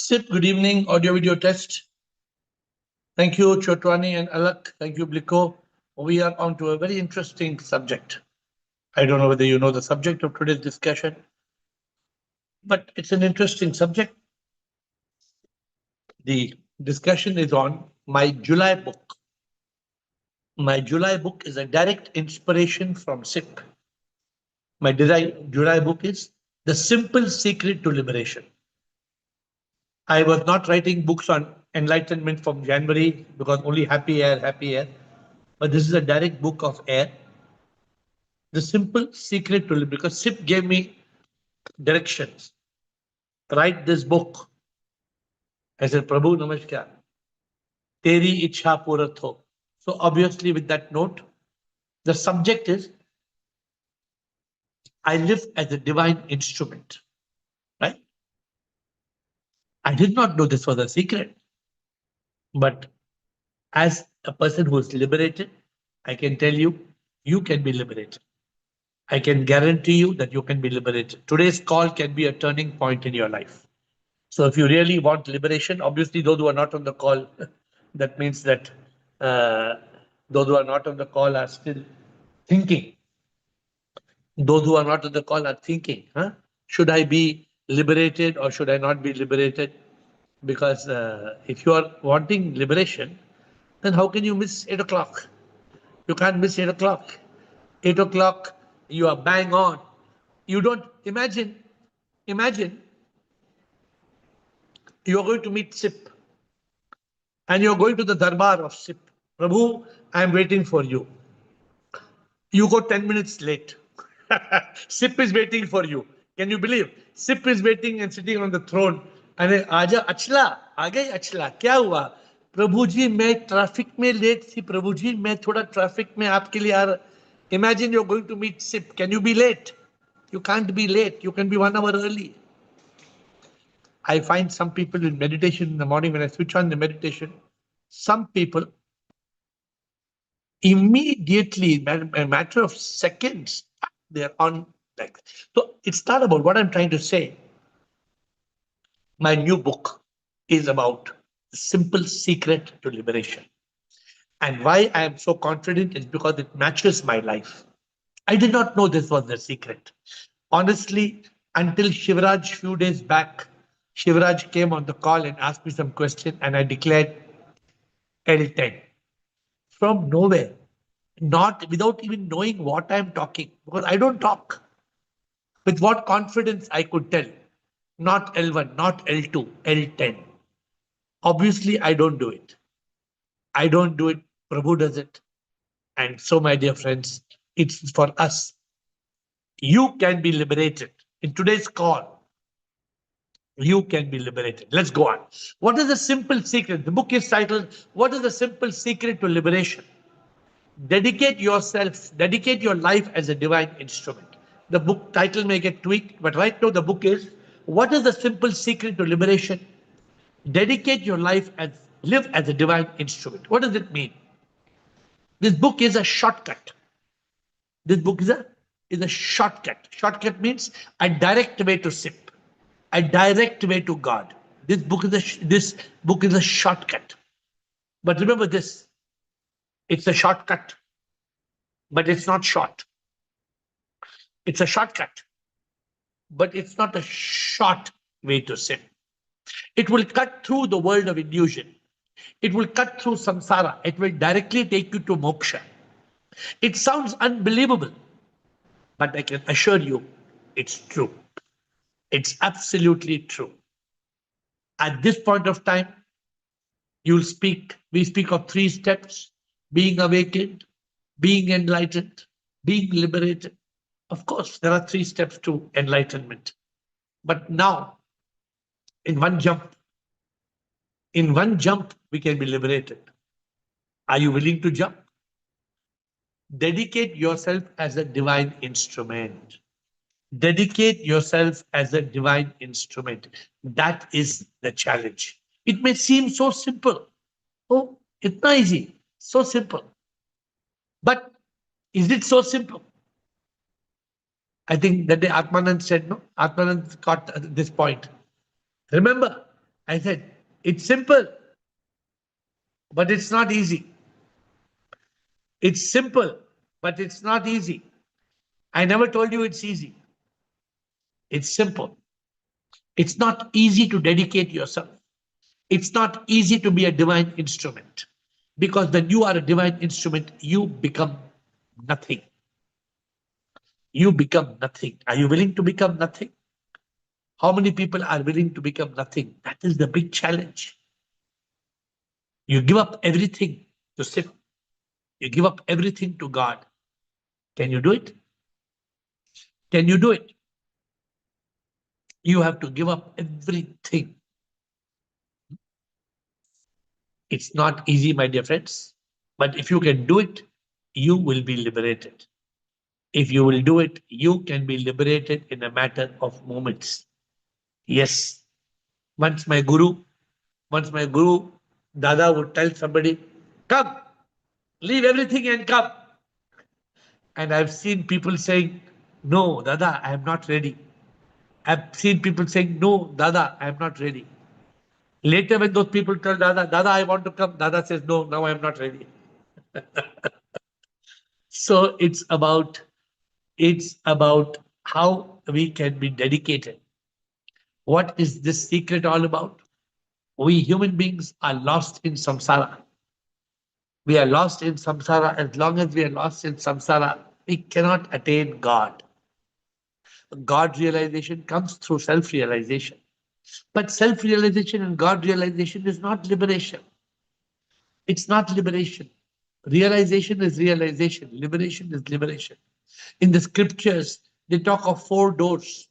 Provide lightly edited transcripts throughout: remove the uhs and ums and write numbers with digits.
SIP, good evening, audio video test. Thank you, Chotwani and Alak. Thank you, Bliko. We are on to a very interesting subject. I don't know whether you know the subject of today's discussion, but it's an interesting subject. The discussion is on my July book. My July book is a direct inspiration from SIP. My July book is The Simple Secret to Liberation. I was not writing books on enlightenment from January because only happy air. But this is a direct book of AiR. The simple secret to live, because SIP gave me directions. Write this book. I said, Prabhu, namaskar. Teri ichha purat ho. So obviously with that note, the subject is, I live as a divine instrument. Right? I did not know this was a secret. But as a person who is liberated, I can tell you, you can be liberated. I can guarantee you that you can be liberated. Today's call can be a turning point in your life. So if you really want liberation, obviously those who are not on the call, that means that those who are not on the call are still thinking. Those who are not on the call are thinking, should I be liberated or should I not be liberated? Because if you are wanting liberation, then how can you miss 8 o'clock? You can't miss 8 o'clock. 8 o'clock, you are bang on. You don't imagine you are going to meet SIP and you're going to the darbar of SIP. Prabhu, I'm waiting for you. You go 10 minutes late. SIP is waiting for you. Can you believe? SIP is waiting and sitting on the throne. And आजा अचला आ गई अचला क्या हुआ प्रभु जी मैं traffic में late थी प्रभु जी मैं थोड़ा traffic में आपके लिए आ रहा Imagine you're going to meet SIP. Can you be late? You can't be late. You can be 1 hour early. I find some people in meditation in the morning, when I switch on the meditation, some people immediately, a matter of seconds, they're on like. So it's not about what I'm trying to say. My new book is about the simple secret to liberation. And why I am so confident is because it matches my life. I did not know this was the secret. Honestly, until Shivraj few days back, Shivraj came on the call and asked me some question and I declared L10 from nowhere, not without even knowing what I'm talking, because I don't talk. With what confidence I could tell, not L1, not L2, L10. Obviously, I don't do it. I don't do it. Prabhu does it. And so, my dear friends, it's for us. You can be liberated. In today's call, you can be liberated. Let's go on. What is the simple secret? The book is titled, What is the Simple Secret to Liberation? Dedicate yourself, dedicate your life as a divine instrument. The book title may get tweaked, but right now the book is, What is the Simple Secret to Liberation? Dedicate your life and live as a divine instrument. What does it mean? This book is a shortcut. This book is a shortcut. Shortcut means a direct way to SIP, a direct way to God. This book is a shortcut. But remember this, it's a shortcut, but it's not short. It's a shortcut, but it's not a short way to SIP. It will cut through the world of illusion. It will cut through samsara. It will directly take you to moksha. It sounds unbelievable, but I can assure you it's true. It's absolutely true. At this point of time, we speak of 3 steps: being awakened, being enlightened, being liberated. Of course, there are 3 steps to enlightenment. But now, in one jump, we can be liberated. Are you willing to jump? Dedicate yourself as a divine instrument. Dedicate yourself as a divine instrument. That is the challenge. It may seem so simple. Oh, it's not easy. So simple. But is it so simple? I think that day Atmanand said, no? Atmanand got this point. Remember, I said, it's simple, but it's not easy. It's simple, but it's not easy. I never told you it's easy. It's simple. It's not easy to dedicate yourself. It's not easy to be a divine instrument. Because when you are a divine instrument, you become nothing. You become nothing. Are you willing to become nothing? How many people are willing to become nothing? That is the big challenge. You give up everything to sit. You give up everything to God. Can you do it? Can you do it? You have to give up everything. It's not easy, my dear friends. But if you can do it, you will be liberated. If you will do it, you can be liberated in a matter of moments. Yes. Once my guru, Dada would tell somebody, come, leave everything and come. And I've seen people saying, no, Dada, I am not ready. I've seen people saying, no, Dada, I am not ready. Later, when those people tell Dada, Dada, I want to come, Dada says, no, now I am not ready. So it's about how we can be dedicated. What is this secret all about? We human beings are lost in samsara. We are lost in samsara. As long as we are lost in samsara, we cannot attain God. God realization comes through self realization. But self realization and God realization is not liberation. It's not liberation. Realization is realization. Liberation is liberation. In the scriptures, they talk of four doors.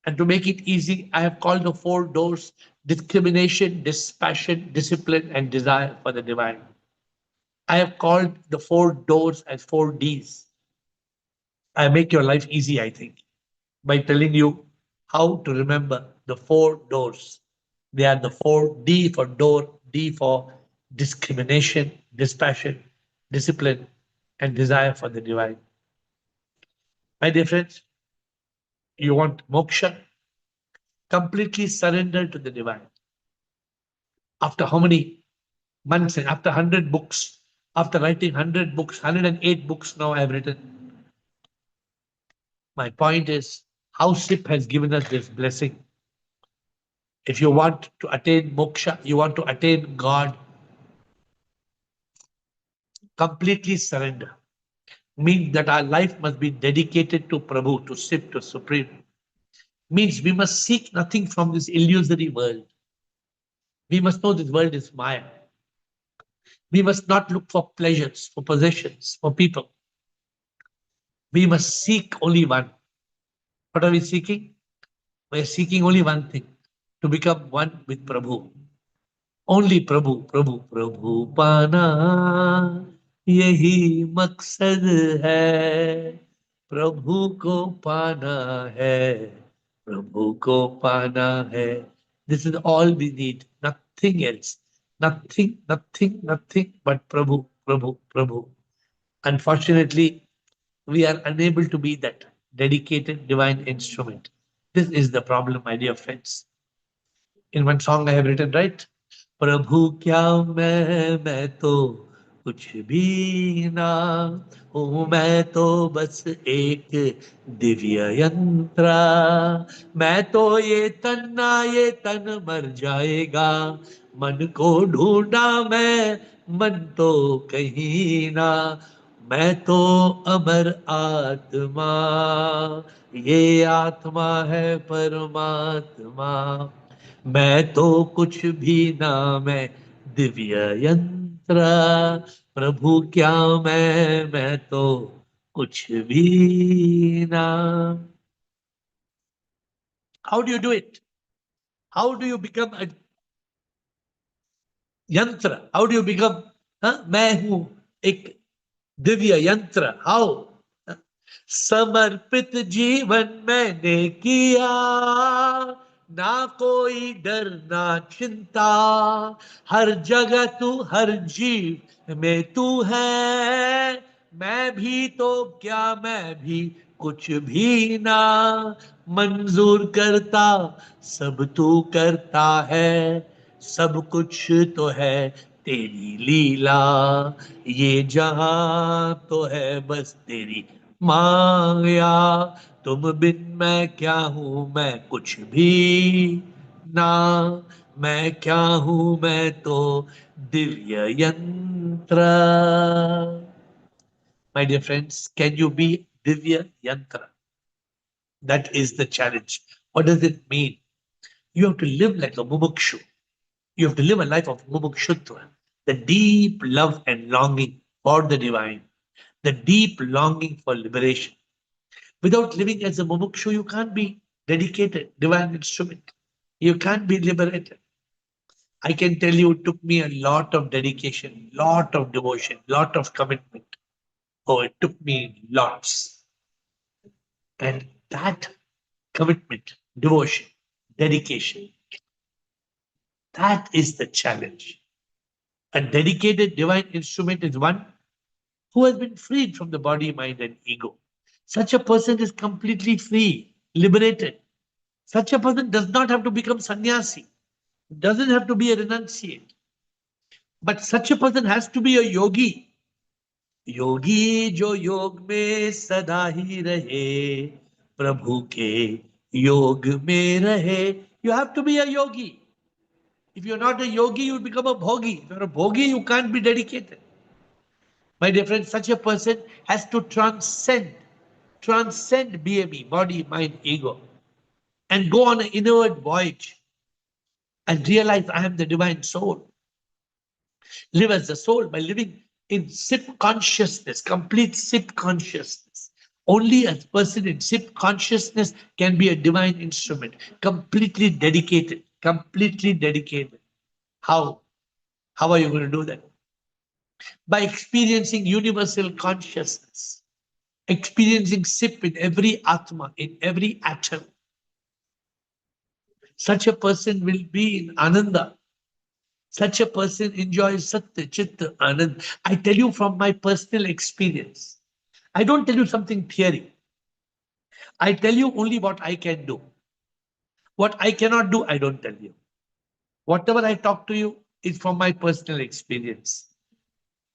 And to make it easy, I have called the four doors discrimination, dispassion, discipline, and desire for the divine. I have called the four doors as four Ds. I make your life easy, I think, by telling you how to remember the four doors. They are the four D for door, D for discrimination, dispassion, discipline, and desire for the divine. My dear friends, you want moksha? Completely surrender to the divine. After how many months and after 100 books, after writing 100 books, 108 books now I have written. My point is how SIP has given us this blessing. If you want to attain moksha, you want to attain God, completely surrender. Means that our life must be dedicated to Prabhu, to SIP, to Supreme. Means we must seek nothing from this illusory world. We must know this world is Maya. We must not look for pleasures, for possessions, for people. We must seek only one. What are we seeking? We are seeking only one thing, to become one with Prabhu. Only Prabhu, Prabhu, Prabhu पाना यही मकसद है प्रभु को पाना है प्रभु को पाना है. This is all we need, nothing else. Nothing, nothing, nothing but Prabhu, Prabhu, Prabhu. Unfortunately, we are unable to be that dedicated divine instrument. This is the problem, my dear friends. In one song I have written, right? प्रभु क्या मैं तो कुछ भी ना हूँ मैं तो बस एक दिव्य यंत्र मैं तो ये तन मर जाएगा मन को ढूंढा मैं मन तो कहीं ना मैं तो अमर आत्मा ये आत्मा है परमात्मा मैं तो कुछ भी ना मैं दिव्य यंत्र प्रभु क्या मैं तो कुछ भी ना. How do you do it? How do you become a यंत्र? How do you become मैं हूं एक दिव्य यंत्र? How? समर्पित जीवन मैंने किया ना कोई डर ना चिंता हर जगह तू हर जीव में तू है मैं भी तो क्या, मैं भी कुछ भी ना मंजूर करता, सब तू करता है, सब कुछ तो है तेरी लीला, ये जहां तो है बस तेरी माया, तुम बिन मैं क्या हूं, मैं कुछ भी ना, मैं क्या हूं, मैं तो दिव्य यंत्र. My dear friends, can you be Divya Yantra? That is the challenge. What does it mean? You have to live like a mumukshu. You have to live a life of mumukshutva, the deep love and longing for the divine, the deep longing for liberation. Without living as a mumukshu, you can't be dedicated, divine instrument. You can't be liberated. I can tell you it took me a lot of dedication, lot of devotion, lot of commitment. Oh, it took me lots. And that commitment, devotion, dedication, that is the challenge. A dedicated divine instrument is one who has been freed from the body, mind, and ego. Such a person is completely free, liberated. Such a person does not have to become sannyasi, doesn't have to be a renunciate. But such a person has to be a yogi. योगी जो योग में सदा ही रहे, प्रभु के योग में रहे. You have to be a yogi. If you're not a yogi, you become a bhogi. If you're a bhogi, you can't be dedicated. My dear friend, such a person has to transcend BME, body, mind, ego, and go on an inward voyage and realize I am the divine soul. Live as the soul by living in SIP consciousness, complete SIP consciousness. Only a person in SIP consciousness can be a divine instrument, completely dedicated, completely dedicated. How? How are you going to do that? By experiencing universal consciousness, experiencing SIP in every Atma, in every atom. Such a person will be in Ananda. Such a person enjoys Satya, Chitta, Anand. I tell you from my personal experience. I don't tell you something theory. I tell you only what I can do. What I cannot do, I don't tell you. Whatever I talk to you is from my personal experience.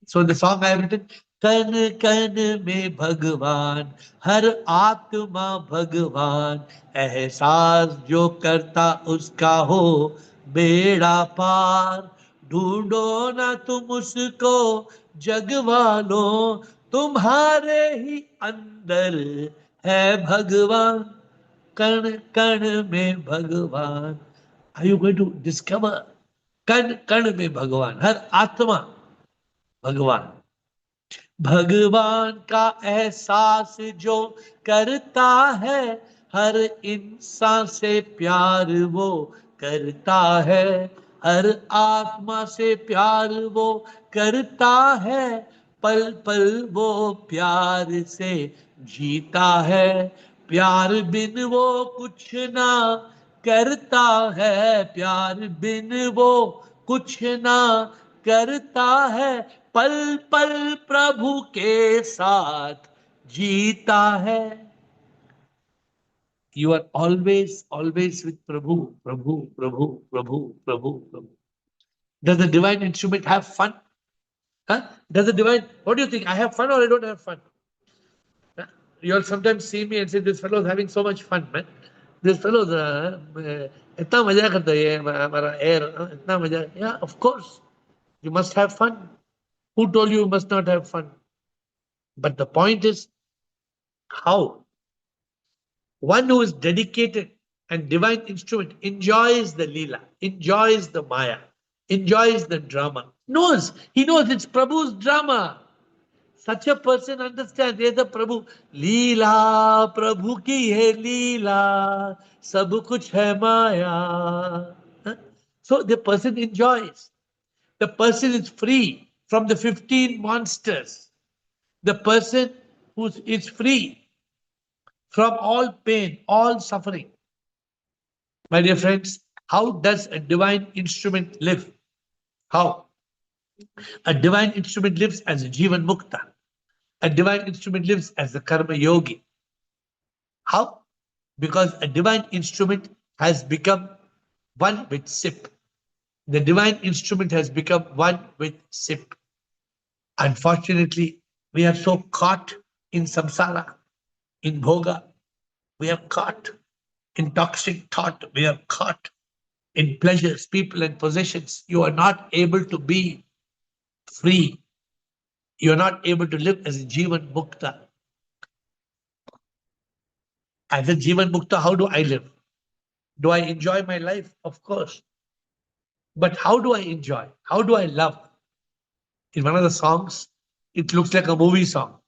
So the song I have written, कन कन में भगवान, हर आत्मा भगवान, एहसास जो करता उसका हो बेड़ा पार, ढूंढो ना तुम उसको जग वालों, तुम्हारे ही अंदर है भगवान, कण कण में भगवान. Are you going to discover? कण कण में भगवान, हर आत्मा भगवान. भगवान का एहसास जो करता है, हर इंसान से प्यार वो करता है, हर आत्मा से प्यार वो करता है, पल पल वो प्यार से जीता है, प्यार बिन वो कुछ ना करता है, प्यार बिन वो कुछ ना करता है, पल पल प्रभु के साथ जीता है. You are always with Prabhu, Prabhu, Prabhu, Prabhu, Prabhu, Prabhu. Does the divine instrument have fun? Huh? Does the divine, what do you think? I have fun or I don't have fun? Huh? You'll sometimes see me and say, this fellow is having so much fun, man. This fellow, इतना मजा करता है हमारा air, इतना मजा. Yeah, of course. You must have fun. Who told you must not have fun? But the point is, how? One who is dedicated and divine instrument enjoys the Leela, enjoys the Maya, enjoys the drama. He knows it's Prabhu's drama. Such a person understands, there's a Prabhu. Leela, Prabhu ki hai Leela, sab kuch hai Maya. Huh? So the person enjoys. The person is free from the 15 monsters. The person who is free from all pain, all suffering. My dear friends, how does a divine instrument live? How? A divine instrument lives as a Jivan Mukta. A divine instrument lives as a karma yogi. How? Because a divine instrument has become one with SIP. The divine instrument has become one with SIP. Unfortunately, we are so caught in samsara, in bhoga. We are caught in toxic thought. We are caught in pleasures, people, and possessions. You are not able to be free. You are not able to live as a Jivan Mukta. As a Jivan Mukta, how do I live? Do I enjoy my life? Of course. But how do I enjoy? How do I love? In one of the songs, it looks like a movie song.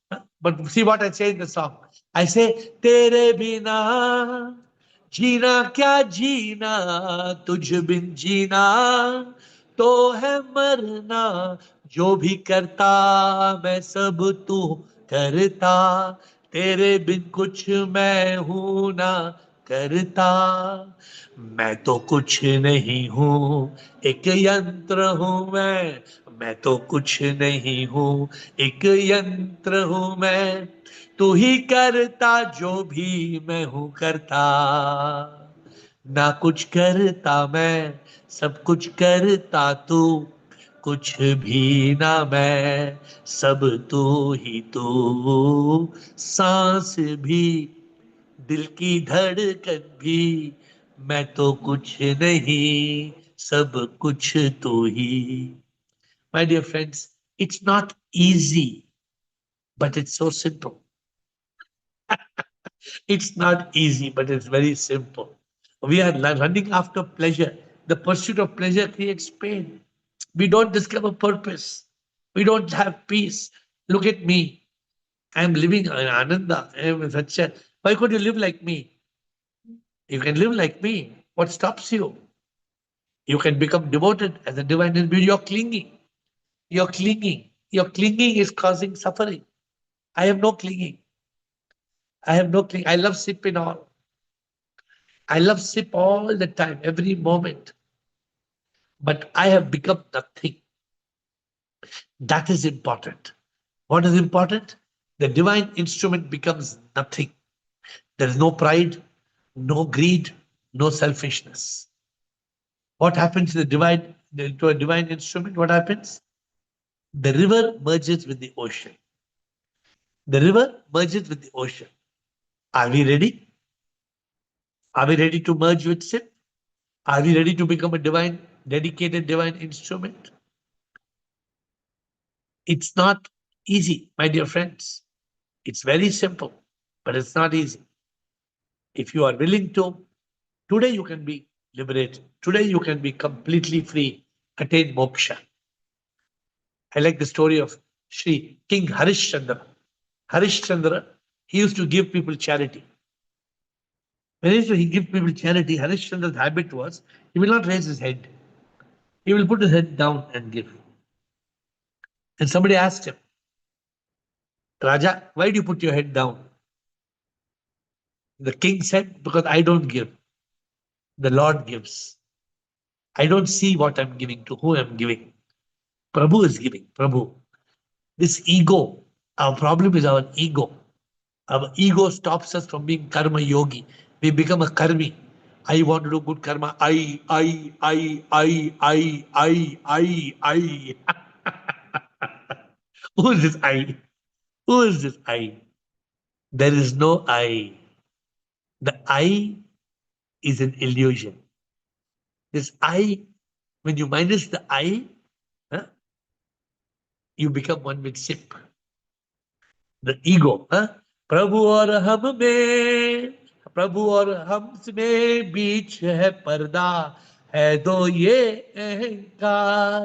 But see what I say in the song. I say, Tere bina जीना क्या जीना तुझ बिन जीना तो है मरना जो भी करता मैं सब तू करता तेरे बिन कुछ मैं हूं ना करता मैं तो कुछ नहीं हूं एक यंत्र हूं मैं तो कुछ नहीं हूं एक यंत्र हूं मैं तू ही करता जो भी मैं हूं करता ना कुछ करता मैं सब कुछ करता तू कुछ भी ना मैं सब तू ही तू सांस भी दिल की धड़कन भी मैं तो कुछ नहीं सब कुछ तू ही My dear friends, it's not easy, but it's so simple. It's not easy, but it's very simple. We are running after pleasure. The pursuit of pleasure creates pain. We don't discover purpose. We don't have peace. Look at me. I'm living in Ananda. I'm such a. Why could you live like me? You can live like me. What stops you? You can become devoted as a divine individual. You're clinging. You're clinging. Your clinging is causing suffering. I have no clinging. I have no clinging. I love sip in all. I love sip all the time, every moment. But I have become nothing. That is important. What is important? The divine instrument becomes nothing. There is no pride, no greed, no selfishness. What happens to a divine instrument? What happens? The river merges with the ocean. The river merges with the ocean. Are we ready? Are we ready to merge with SIP? Are we ready to become a dedicated divine instrument? It's not easy, my dear friends. It's very simple, but it's not easy. If you are willing to, today you can be liberated. Today you can be completely free, attain moksha. I like the story of Sri King Harishchandra. Harishchandra, he used to give people charity. When he used to give people charity, Harishchandra's habit was he will not raise his head. He will put his head down and give. And somebody asked him, Raja, why do you put your head down? The king said, because I don't give. The Lord gives. I don't see what I'm giving to who I'm giving. Prabhu is giving. Prabhu. This ego, our problem is our ego. Our ego stops us from being karma yogi. We become a karmi. I want to do good karma. I. Who is this I? Who is this I? There is no I. The I is an illusion. This I, when you minus the I, huh, you become one with SIP. The ego. Huh? प्रभु और हम में प्रभु और हम में बीच है पर्दा है दो ये अहंकार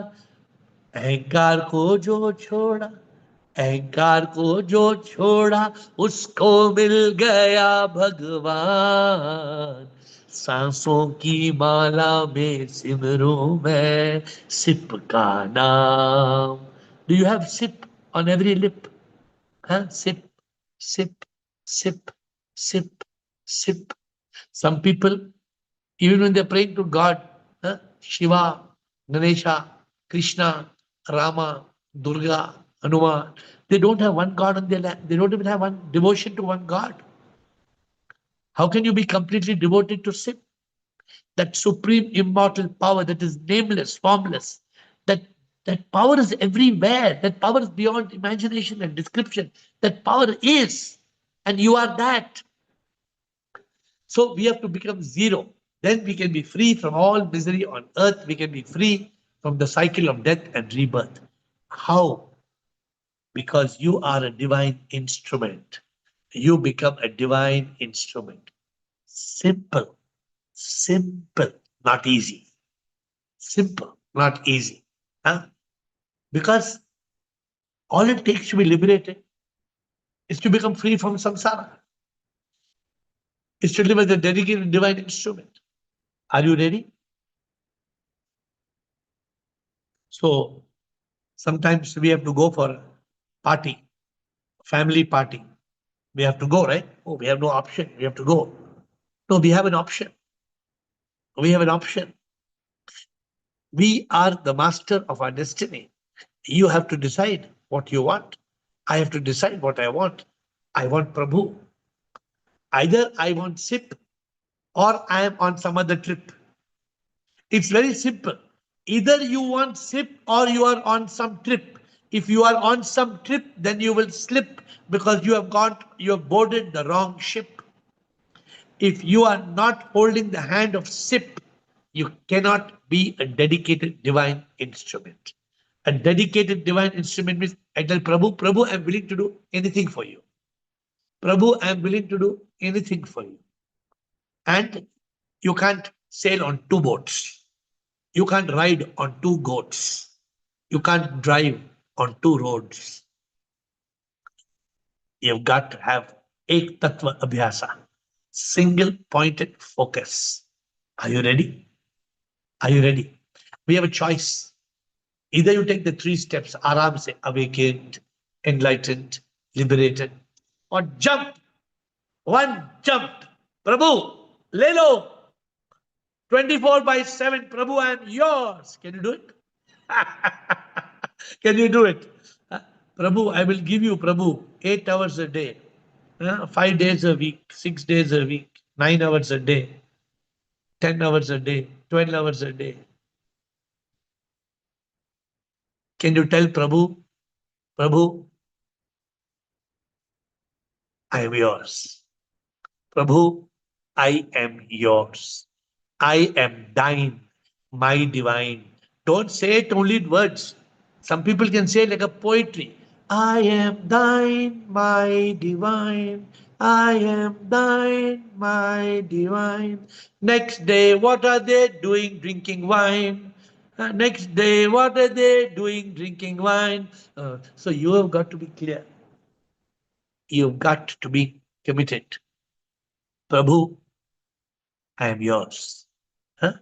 अहंकार को जो छोड़ा अहंकार को जो छोड़ा उसको मिल गया भगवान सांसों की माला में सिमरूं मैं सिप का नाम Do you have sip on every lip? Huh? Sip, sip, sip, sip, sip. Some people, even when they're praying to God, huh? Shiva, Ganesha, Krishna, Rama, Durga, Hanuman, They don't have one God on their land. They don't even have one devotion to one God. How can you be completely devoted to sin? That supreme immortal power that is nameless, formless, that that power is everywhere. That power is beyond imagination and description. That power is, and you are that. So we have to become zero. Then we can be free from all misery on earth. We can be free from the cycle of death and rebirth. How? Because you are a divine instrument. You become a divine instrument. Simple, simple, not easy. Simple, not easy. Huh? Because all it takes to be liberated is to become free from samsara, is to live as a dedicated divine instrument. Are you ready? So sometimes we have to go for a party, family party. We have to go, right? Oh, we have no option. We have to go. No, we have an option. We have an option. We are the master of our destiny. You have to decide what you want. I have to decide what I want. I want Prabhu. Either I want SIP or I am on some other trip. It's very simple. Either you want SIP or you are on some trip. If you are on some trip, then you will slip because you have boarded the wrong ship. If you are not holding the hand of SIP, you cannot be a dedicated divine instrument. A dedicated divine instrument means I tell Prabhu, Prabhu, I'm willing to do anything for you. Prabhu, I'm willing to do anything for you. And you can't sail on two boats. You can't ride on two goats. You can't drive on two roads. You've got to have ek tattva abhyasa, single pointed focus. Are you ready? Are you ready? We have a choice. Either you take the three steps, aram se, awakened, enlightened, liberated, or jump. One jump. Prabhu, lelo, 24/7, Prabhu, I am yours. Can you do it? Can you do it? Prabhu, I will give you, Prabhu, 8 hours a day, 5 days a week, 6 days a week, 9 hours a day, 10 hours a day, 12 hours a day. Can you tell Prabhu, Prabhu, I am yours. Prabhu, I am yours. I am thine, my divine. Don't say it only in words. Some people can say like a poetry. I am thine, my divine. I am thine, my divine. Next day, what are they doing? Drinking wine. Next day, what are they doing? Drinking wine. So you have got to be clear. You've got to be committed. Prabhu, I am yours. Huh?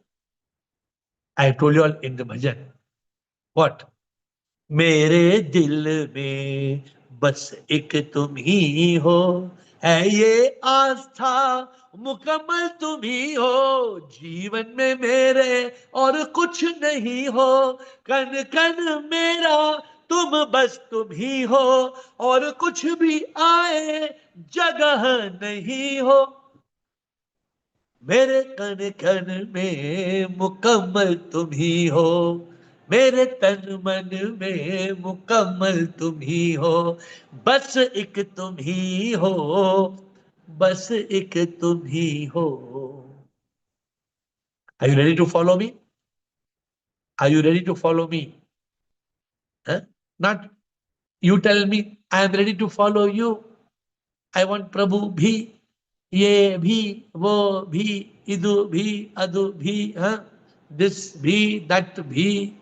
I told you all in the bhajan. What? मेरे दिल में बस एक तुम ही हो है ये आस्था मुकम्मल तुम ही हो जीवन में मेरे और कुछ नहीं हो कन कन मेरा तुम बस तुम ही हो और कुछ भी आए जगह नहीं हो मेरे कन कन में मुकम्मल तुम ही हो मेरे तन मन में मुकम्मल तुम ही हो बस एक तुम ही हो बस एक तुम ही हो Are you ready to follow me? Are you ready to follow me? Huh? Not you tell me I am ready to follow you. I want Prabhu bhi, ye bhi, wo bhi, idu bhi, adu bhi, huh? This bhi, that bhi,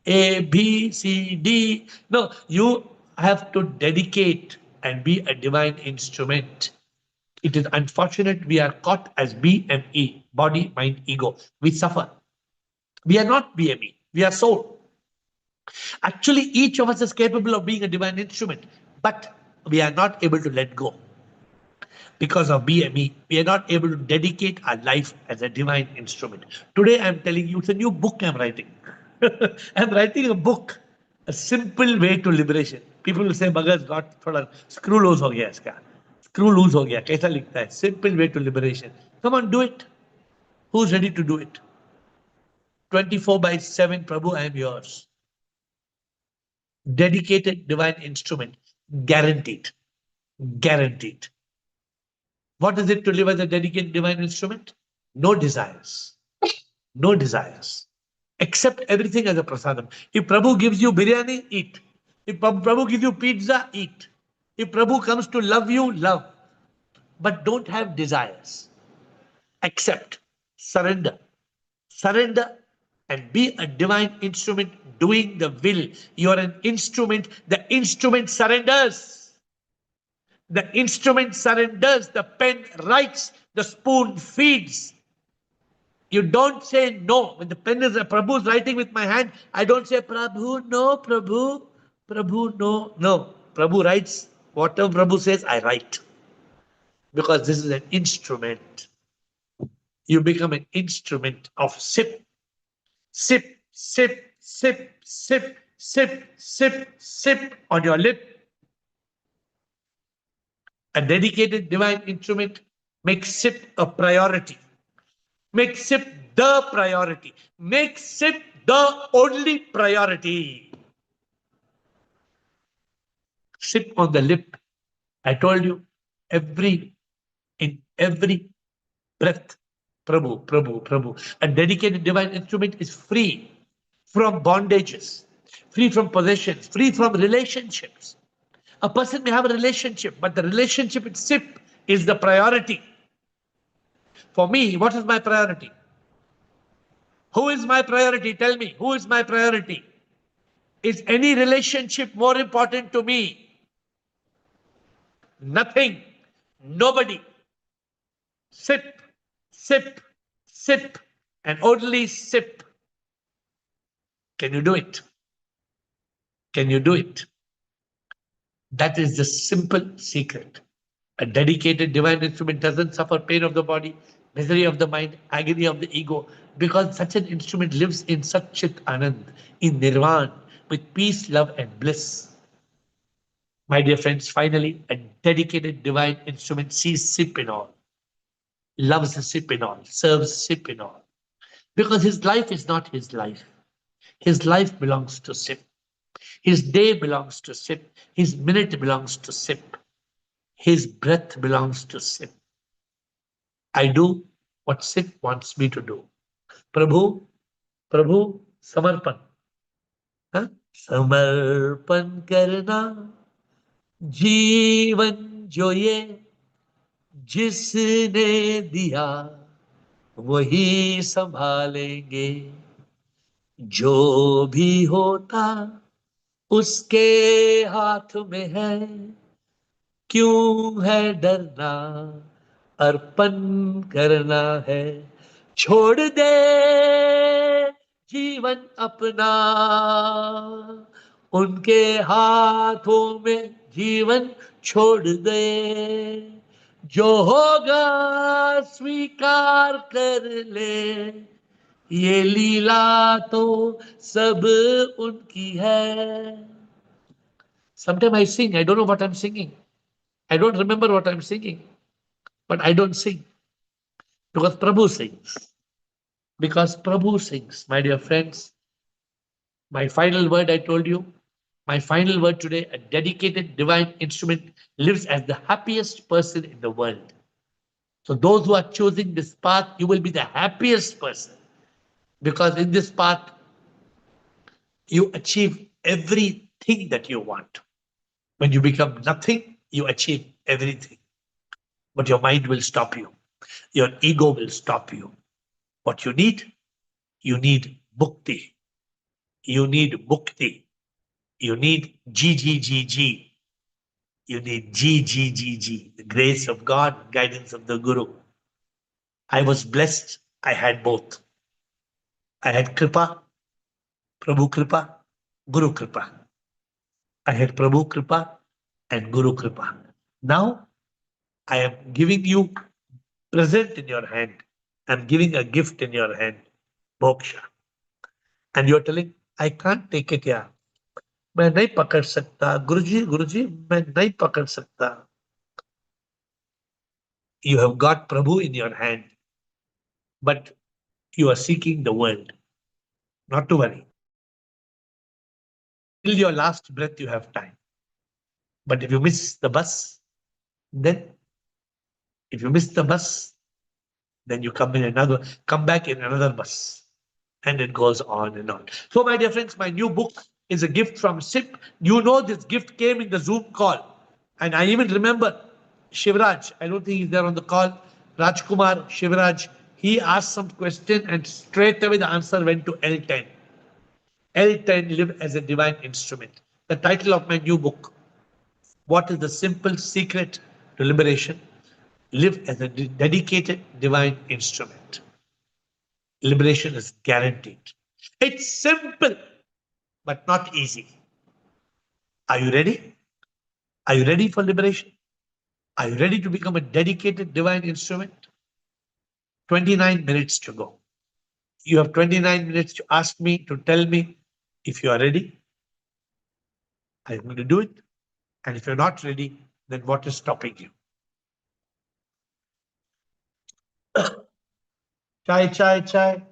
A, B, C, D. No, you have to dedicate and be a divine instrument. It is unfortunate we are caught as B and E, body, mind, ego. We suffer. We are not BME, we are soul. Actually, each of us is capable of being a divine instrument, but we are not able to let go. Because of BME, we are not able to dedicate our life as a divine instrument. Today, I'm telling you, it's a new book I'm writing. I'm writing a book, A Simple Way to Liberation. People will say Bhagat's got थोड़ा screw loose हो गया इसका, screw loose हो गया, कैसा लिखता है? Simple way to liberation. Come on, do it. Who's ready to do it? 24/7, Prabhu, I am yours. Dedicated divine instrument, guaranteed, guaranteed. What is it to live as a dedicated divine instrument? No desires, no desires. Accept everything as a prasadam. If Prabhu gives you biryani, eat. If Prabhu gives you pizza, eat. If Prabhu comes to love you, love. But don't have desires. Accept, surrender, surrender, and be a divine instrument doing the will. You are an instrument. The instrument surrenders. The instrument surrenders. The pen writes. The spoon feeds. You don't say no. When the pen is Prabhu is writing with my hand, I don't say Prabhu, no, Prabhu, Prabhu, no, no. Prabhu writes. Whatever Prabhu says, I write. Because this is an instrument. You become an instrument of sip, sip, sip, sip, sip, sip, sip, sip on your lip. A dedicated divine instrument makes sip a priority. Make sip the priority. Make sip the only priority. Sip on the lip. I told you, in every breath, Prabhu, Prabhu, Prabhu. A dedicated divine instrument is free from bondages, free from possessions, free from relationships. A person may have a relationship, but the relationship with sip is the priority. For me, what is my priority? Who is my priority? Tell me, who is my priority? Is any relationship more important to me? Nothing. Nobody. Sip, sip, sip, and only sip. Can you do it? Can you do it? That is the simple secret. A dedicated divine instrument doesn't suffer pain of the body, misery of the mind, agony of the ego, because such an instrument lives in Satchit Anand, in Nirvan, with peace, love, and bliss. My dear friends, finally, a dedicated divine instrument sees sip in all, loves sip in all, serves sip in all. Because his life is not his life. His life belongs to sip. His day belongs to sip. His minute belongs to sip. His breath belongs to sip. I do what sip wants me to do. Prabhu, Prabhu, Samarpan. Huh? समर्पण करना जीवन जो ये जिसने दिया वही संभालेंगे जो भी होता उसके हाथ में है क्यों है डरना अर्पण करना है छोड़ दे जीवन अपना उनके हाथों में जीवन छोड़ दे जो होगा स्वीकार कर ले ये लीला तो सब उनकी है. Sometimes I sing, I don't know what I'm singing. I don't remember what I'm singing, but I don't sing because Prabhu sings. Because Prabhu sings, my dear friends. My final word, I told you, my final word today, a dedicated divine instrument lives as the happiest person in the world. So those who are choosing this path, you will be the happiest person. Because in this path, you achieve everything that you want. When you become nothing, you achieve everything. But your mind will stop you. Your ego will stop you. What you need mukti. You need mukti. You need GGGG. You need GGGG, the grace of God, guidance of the Guru. I was blessed. I had both. I had Kripa, Prabhu Kripa, Guru Kripa. I had Prabhu Kripa and Guru Kripa. Now I am giving you present in your hand. I'm giving a gift in your hand, moksha. And you're telling, I can't take it, yeah. मैं नहीं पकड़ सकता गुरुजी, गुरुजी मैं नहीं पकड़ सकता. You have got Prabhu in your hand, but you are seeking the world. Not to worry. Till your last breath, you have time. But if you miss the bus, then if you miss the bus, then you come back in another bus. And it goes on and on. So, my dear friends, my new book is a gift from SIP. You know, this gift came in the Zoom call. And I even remember Shivraj, I don't think he's there on the call, Rajkumar Shivraj, he asked some question and straight away the answer went to L10. L10, Live as a Divine Instrument. The title of my new book. What is the simple secret to liberation? Live as a dedicated divine instrument. Liberation is guaranteed. It's simple, but not easy. Are you ready? Are you ready for liberation? Are you ready to become a dedicated divine instrument? 29 minutes to go. You have 29 minutes to ask me, to tell me if you are ready. I'm going to do it. And if you're not ready, then what is stopping you? Chai, chai, chai.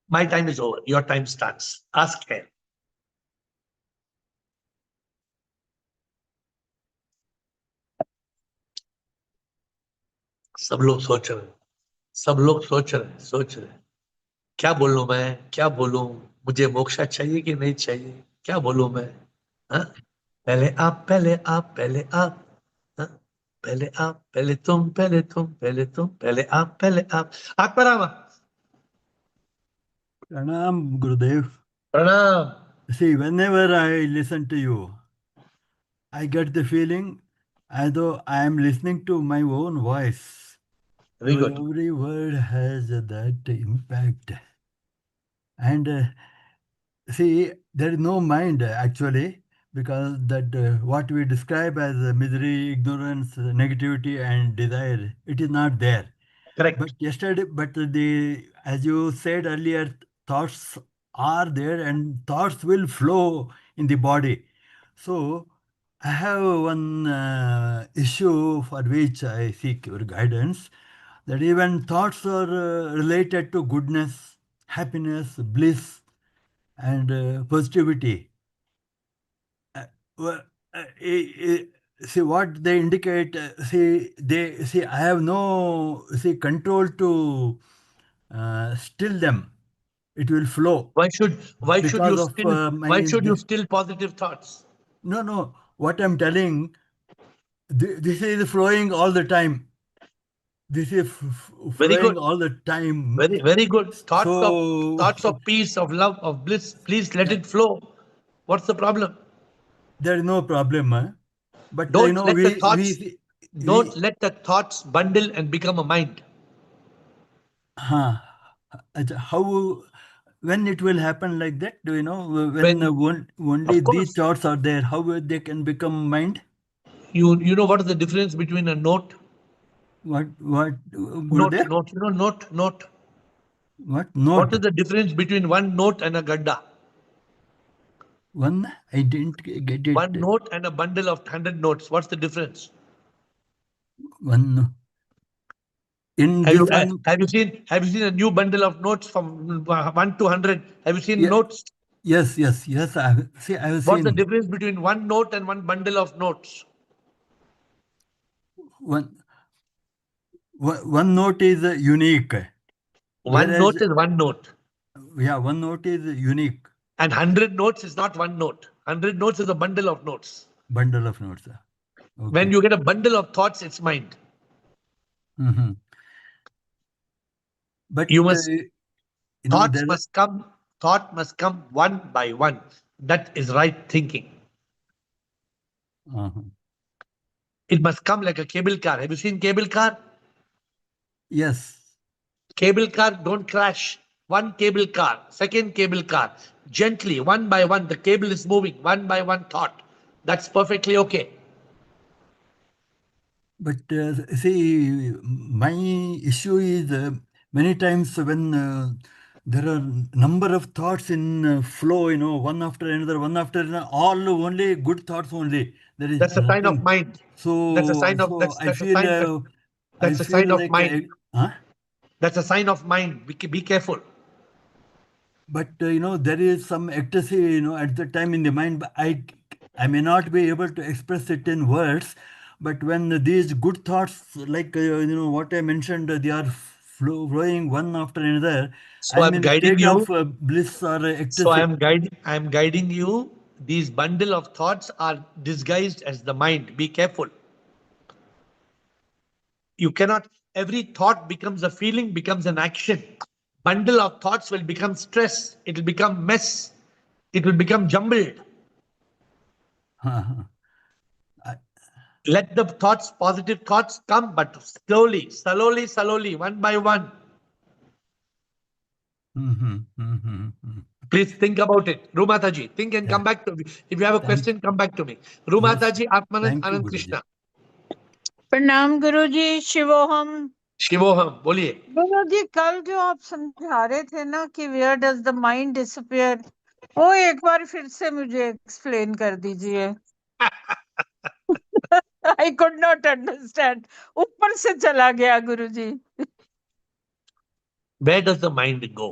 My time is over. Your time starts. Ask AiR. सब लोग सोच रहे हैं, सब लोग सोच रहे हैं, क्या बोलूं मैं, क्या बोलूं, मुझे मोक्षा चाहिए कि नहीं चाहिए, क्या बोलूं मैं. हाँ? पहले आप, पहले आप, पहले आप, हाँ? पहले आप, पहले तुम, पहले तुम, पहले तुम, पहले आप, पहले आप. आत्मारामा. Pranam, Gurudev. प्रणाम. See, whenever I listen to you, I get the feeling as though I am listening to my own voice. Very Your good. every word has that impact. And see, there is no mind actually, because that what we describe as misery, ignorance, negativity, and desire, it is not there. Correct. But as you said earlier, thoughts are there and thoughts will flow in the body. So I have one issue for which I seek your guidance. That even thoughts are related to goodness, happiness, bliss, and positivity. Well, see what they indicate. See, I have no control to still them. It will flow Why should you because of still, my. why should you still positive thoughts? No. What I'm telling, this is flowing all the time. This is Very flowing good. all the time. Very good. So Thoughts of peace, of love, of bliss. Please let yeah, it flow. What's the problem? there is no problem. Huh? But Don't let the thoughts, don't we let the thoughts bundle and become a mind. huh, how when it will happen like that? Do you know when When, only of these course, thoughts are there? How they can become mind? you know what is the difference between a note, What Gurudev? note. What What note? is the difference between one note and a gadda? One I didn't get One it. note and a bundle of 100 notes. What's the difference? One in Have you this one. have you seen a new bundle of notes from 1 to 100? Have you seen Yeah, notes? yes. I have What's the seen difference between one note and one bundle of notes? one. One note is unique, One whereas note is one note, yeah, one note is unique. and 100 notes is not one note. 100 notes is a bundle of notes. Bundle of notes. When Okay. you get a bundle of thoughts, it's mind. Hmm. But You must there. thought must come one by one. That is right thinking. Uh-huh. It must come like a cable car. Have you seen cable car? Yes. Cable car don't crash. One cable car, second cable car, gently, one by one, the cable is moving, one by one thought. That's perfectly okay. But see, my issue is many times when there are number of thoughts in flow, one after another, one after another, all only good thoughts only. There is That's a sign of nothing. mind. That's a So, sign of so that's a sign I that's a feel sign of like, mind. huh? That's a sign of mind. Be careful. But there is some ecstasy, at the time in the mind. But I may not be able to express it in words. But when these good thoughts, like what I mentioned, they are flowing one after another, So I'm I'm in a guiding state of you. bliss or So ecstasy. I'm guiding you. These bundle of thoughts are disguised as the mind. Be careful. You cannot, every thought becomes a feeling, becomes an action. Bundle of thoughts will become stress. It will become mess. It will become jumbled. I- Let the thoughts, positive thoughts come, but slowly, one by one. Mhm, mhm, mhm. Please think about it. Rumataji, think and come Yeah. back to me. If you have a Thank question, come back to me. Yes. Rumataji, Atmanand, Thank you, Anand Guruji. Krishna. प्रणाम गुरुजी शिवोहम। Shivoham, बोलिए। गुरुजी कल जो आप समझा रहे थे ना कि where does the mind disappear, वो एक बार फिर से मुझे एक्सप्लेन कर दीजिए। आई कुड नॉट अंडरस्टैंड, ऊपर से चला गया गुरुजी। Where does the mind go?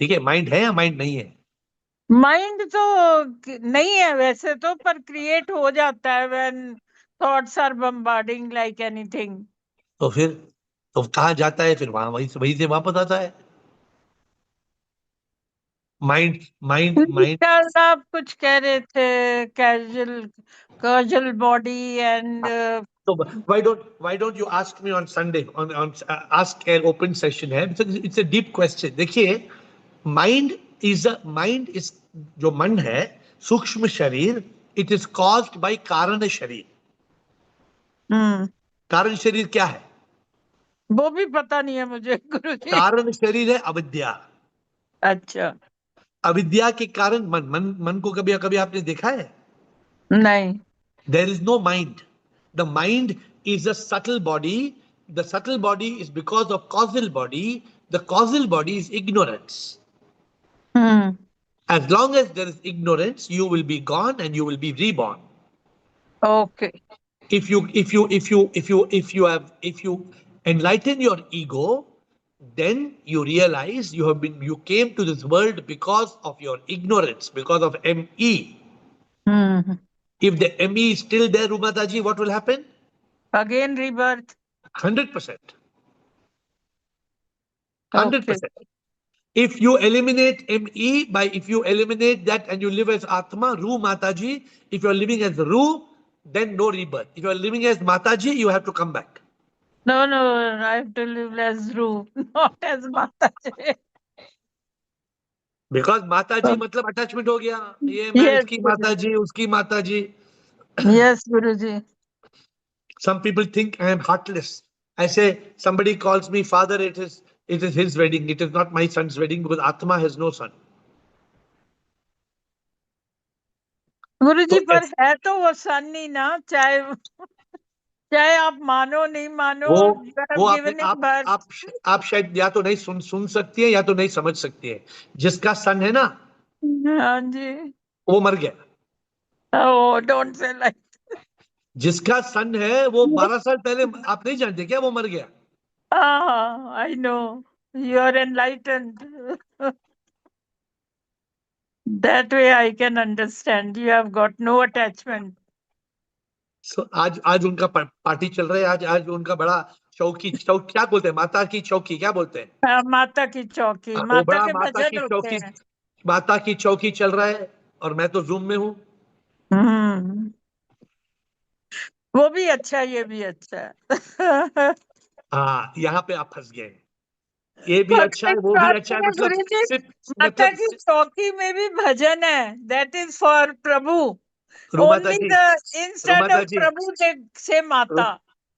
ठीक है, माइंड है या माइंड नहीं है? माइंड तो नहीं है वैसे तो, पर क्रिएट हो जाता है when thoughts are bombarding like anything. तो फिर तो कहाँ जाता है फिर? वहीं से वापस आता है। माइंड माइंड माइंड कल आप कुछ कह रहे थे, casual casual body and So why don't you ask me on Sunday on ask an open session है? It's a deep question. देखिए, माइंड इज जो मन है, सूक्ष्म शरीर, इट इज कॉज्ड बाय कारण शरीर। कारण शरीर क्या है? वो भी पता नहीं है मुझे गुरुजी। कारण शरीर है अविद्या। अच्छा। अविद्या के कारण मन को कभी कभी आपने देखा है? नहीं। There is no mind. The mind is a subtle body. The subtle body is because of causal body. The causal body is ignorance. Hmm. As long as there is ignorance, you will be gone and you will be reborn. Okay. If you enlighten your ego, then you realize you came to this world because of your ignorance, because of ME. Hmm. If the ME is still there, Rumataji, what will happen? Again rebirth. 100%. Okay. 100%. If you eliminate ME, if you eliminate that and you live as Atma, Ru Mataji, if you're living as Ru, then no rebirth. If you're living as Mataji, you have to come back. No no, I have to live as रू, not as माता जी। Because Mataji मतलब attachment हो गया, ये मैं yes इसकी गुरुजी, माताजी, उसकी माताजी. Yes Guruji. Some people think I am heartless. I say, somebody calls me father, it is his wedding. It is not my son's wedding because Atma has no son. गुरुजी तो पर है तो वो सन ही ना, चाहे चाहे आप मानो नहीं मानो, वो यू हैव वो आपने गिवन इट बर्थ। आप शायद या तो नहीं सुन सकती है या तो नहीं समझ सकती है। जिसका सन है ना, हाँ जी। वो मर गया। Oh don't say like. जिसका सन है वो 12 साल पहले, आप नहीं जानते क्या, वो मर गया। हाँ, I know, you are enlightened. That way I can understand. You have got no attachment. आज उनका पार्टी चल रहा है। आज उनका बड़ा चौक क्या बोलते हैं, माता की चौकी क्या बोलते हैं? हाँ, माता की चौकी, वो माता बड़ा के भजन होते हैं। माता की चौकी चल रहा है और मैं तो जूम में हूँ। हम्म। वो भी अच्छा, ये भी अच्छा है। हाँ, यहाँ पे आप फंस गए। ये भी अच्छा मगर है, एक वो भी बात अच्छा है, है मतलब गुरु जी, सिर्फ माता मतलब की चौकी में भी भजन है, दैट इज फॉर प्रभु। रुमाता ओनली जी, द इंस्टेड रुमाता ऑफ जी, प्रभु से माता।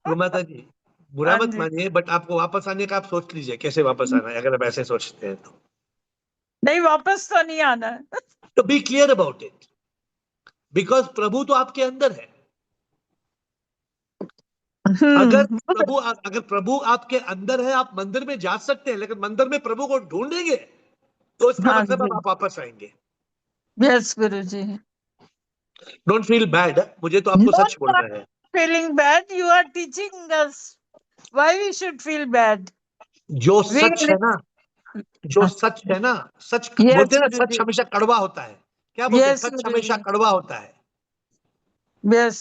रुमाता जी, बुरा हाँ मत जी। मानिए, बट आपको वापस आने का आप सोच लीजिए कैसे वापस आना है, अगर आप ऐसे सोचते हैं तो। नहीं, वापस तो नहीं आना है। तो be clear about it, because Prabhu तो आपके अंदर है। अगर वो प्रभु अगर प्रभु आपके अंदर है, आप मंदिर में जा सकते हैं, लेकिन मंदिर में प्रभु को ढूंढेंगे तो इसका हाँ मतलब जी, आप वापस आएंगे। Yes guru ji. Don't feel bad, मुझे तो आपको नो, सच बोलना है। Feeling bad, you are teaching us why we should feel bad. जो वी सच है ना, जो सच है ना, सच बोलते यस हैं ना, गुरु सच जी, हमेशा कड़वा होता है। क्या बोलते हैं? यस सच गुरु हमेशा जी, कड़वा होता है। यस।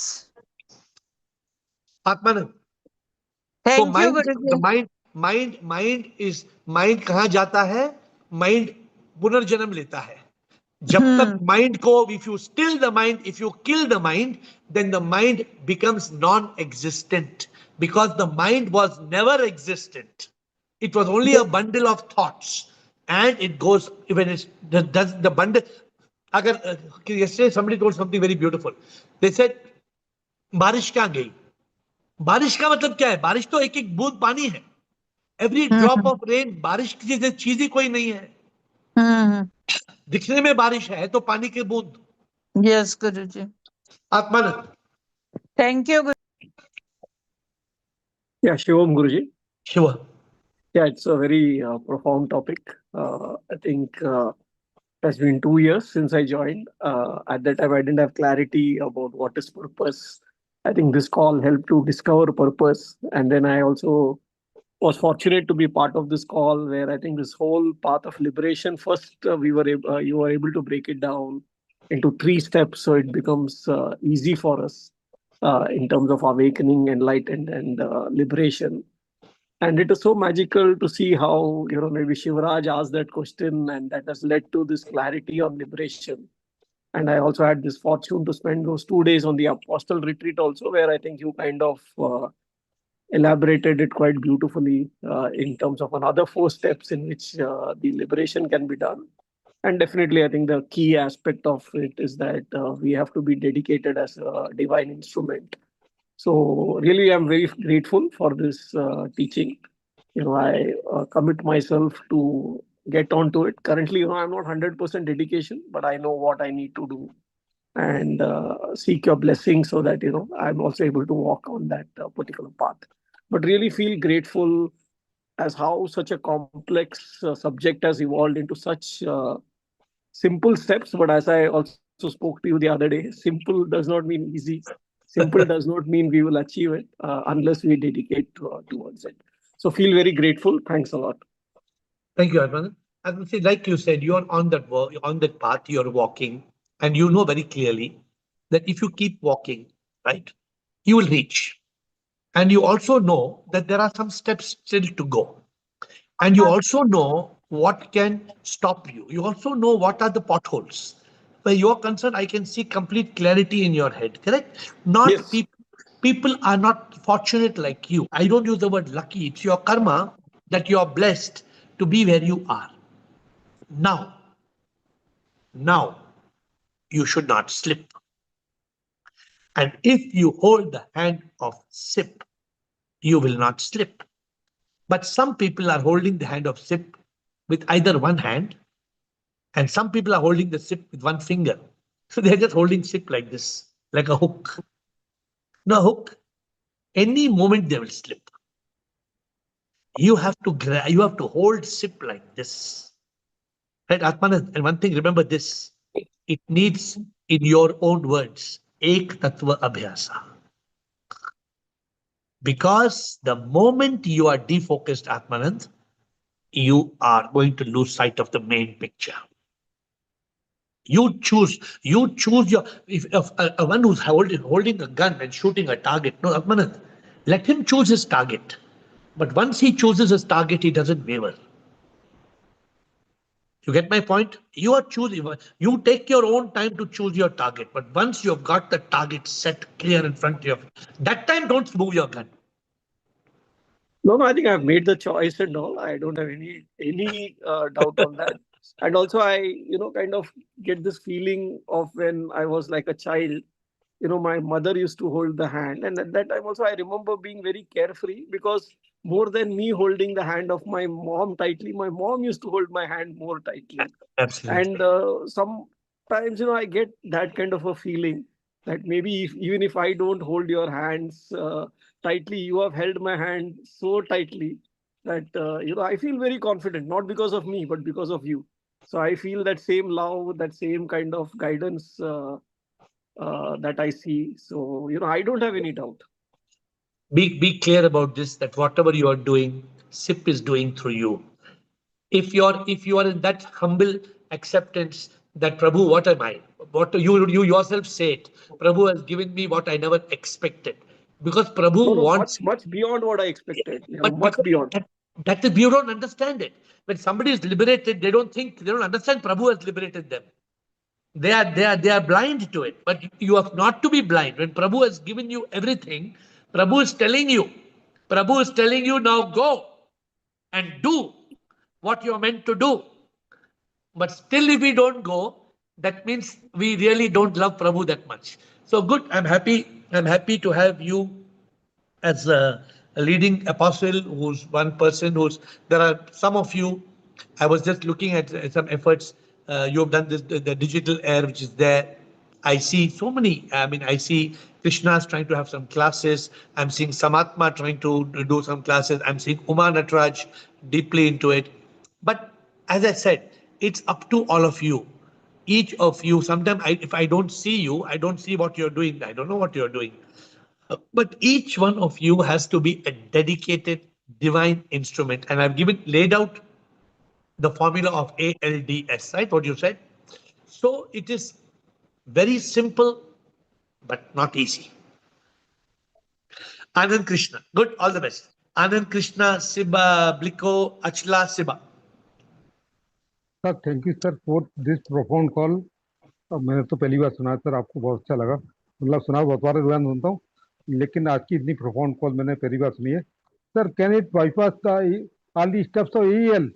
आत्मानंद। तो thank you mind guru the ji. Mind mind mind is mind कहाँ जाता है? माइंड पुनर्जन्म लेता है। जब तक हम्म, माइंड को, if you still the mind, if you kill the mind, then the mind becomes non-existent, because the mind was never existent. It was only a bundle of thoughts, and it goes when it's does the bundle. अगर yesterday somebody told something very beautiful. They said बारिश कहाँ गई? बारिश का मतलब क्या है? बारिश तो एक एक बूंद पानी है। Every drop hmm, of rain, बारिश की जैसे चीज ही कोई नहीं है। हम्म, दिखने में बारिश है तो पानी की बूंद। Yes guru ji. Atmanand. Thank you guru. Yeah, Shivam Guruji. Shiv. Yeah, it's a very profound topic. I think it has been 2 years since I joined. At that time, I didn't have clarity about what is purpose. I think this call helped to discover purpose. And then I also was fortunate to be part of this call where I think this whole path of liberation, first, you were able to break it down into 3 steps. So it becomes easy for us in terms of awakening, enlightened, and liberation. And it is so magical to see how, maybe Shivraj asked that question and that has led to this clarity on liberation. And I also had this fortune to spend those 2 days on the Apostle retreat also, where I think you kind of elaborated it quite beautifully in terms of another 4 steps in which the liberation can be done. And definitely, I think the key aspect of it is that we have to be dedicated as a divine instrument. So, really, I'm very grateful for this teaching. I commit myself to get onto it. Currently, I'm not 100% dedication, but I know what I need to do and seek your blessing so that, I'm also able to walk on that particular path. But really feel grateful as how such a complex subject has evolved into such simple steps. But as I also spoke to you the other day, simple does not mean easy. Simple does not mean we will achieve it unless we dedicate towards it. So feel very grateful. Thanks a lot. Thank you, Arman. I would say, like you said, you're on that on that path, you're walking, and you know very clearly that if you keep walking, right, you will reach. And you also know that there are some steps still to go. And you also know what can stop you. You also know what are the potholes. Where you're concerned, I can see complete clarity in your head, correct? Not Yes. people are not fortunate like you. I don't use the word lucky. It's your karma that you're blessed to be where you are. Now, you should not slip. And if you hold the hand of sip, you will not slip. But some people are holding the hand of sip with either one hand, and some people are holding the sip with one finger. So they're just holding sip like this, like a hook. No hook. Any moment they will slip. You have to hold sip like this. Right, Atmanand? And one thing, remember this. It needs, in your own words, ek tattva abhyasa. Because the moment you are defocused, Atmanand, you are going to lose sight of the main picture. You choose your, if a one who's holding a gun and shooting a target, no, Atmanand, let him choose his target. But once he chooses his target, he doesn't waver. You get my point? You are choosing, you take your own time to choose your target. But once you've got the target set clear in front of you, that time don't move your gun. No, I think I've made the choice and all. I don't have any doubt on that. And also, I kind of get this feeling of when I was like a child. My mother used to hold the hand, and at that time also, I remember being very carefree because more than me holding the hand of my mom tightly, my mom used to hold my hand more tightly. Absolutely. And sometimes, I get that kind of a feeling That maybe even if I don't hold your hands tightly, you have held my hand so tightly that I feel very confident, not because of me, but because of you. So I feel that same love, that same kind of guidance that I see. So I don't have any doubt. Be clear about this, that whatever you are doing, SIP is doing through you. If you are in that humble acceptance that Prabhu, what am I? What you yourself say it. Prabhu has given me what I never expected. Because No, Prabhu no, wants, much beyond what I expected. but Much because beyond. that is, you don't understand it. When somebody is liberated, they don't understand Prabhu has liberated them. They are blind to it. But you have not to be blind. When Prabhu has given you everything, Prabhu is telling you now go and do what you're meant to do. But still, if we don't go, that means we really don't love Prabhu that much. So good. I'm happy. I'm happy to have you as a leading apostle, who's one person who's, there are some of you, I was just looking at some efforts. You have done this, the digital air, which is there. I see so many, I mean, I see Krishna's trying to have some classes. I'm seeing Samatma trying to do some classes. I'm seeing Uma Natraj deeply into it. But as I said, it's up to all of you. Each of you, sometimes if I don't see you, I don't see what you're doing. I don't know what you're doing. But each one of you has to be a dedicated divine instrument. And I've laid out the formula of ALDS, right? What you said. So it is very simple, but not easy. Anand Krishna. Good. All the best. Anand Krishna, Siba, Bliko, Achla, Siba. Sir thank you sir for this profound call. मैंने तो पहली बार सुना sir, आपको बहुत अच्छा लगा। मतलब सुना बहुत बार रुआन सुनता हूँ, लेकिन आज की इतनी प्रोफाउंड कॉल मैंने पहली बार सुनी है। Sir can it bypass the all the steps of AEL?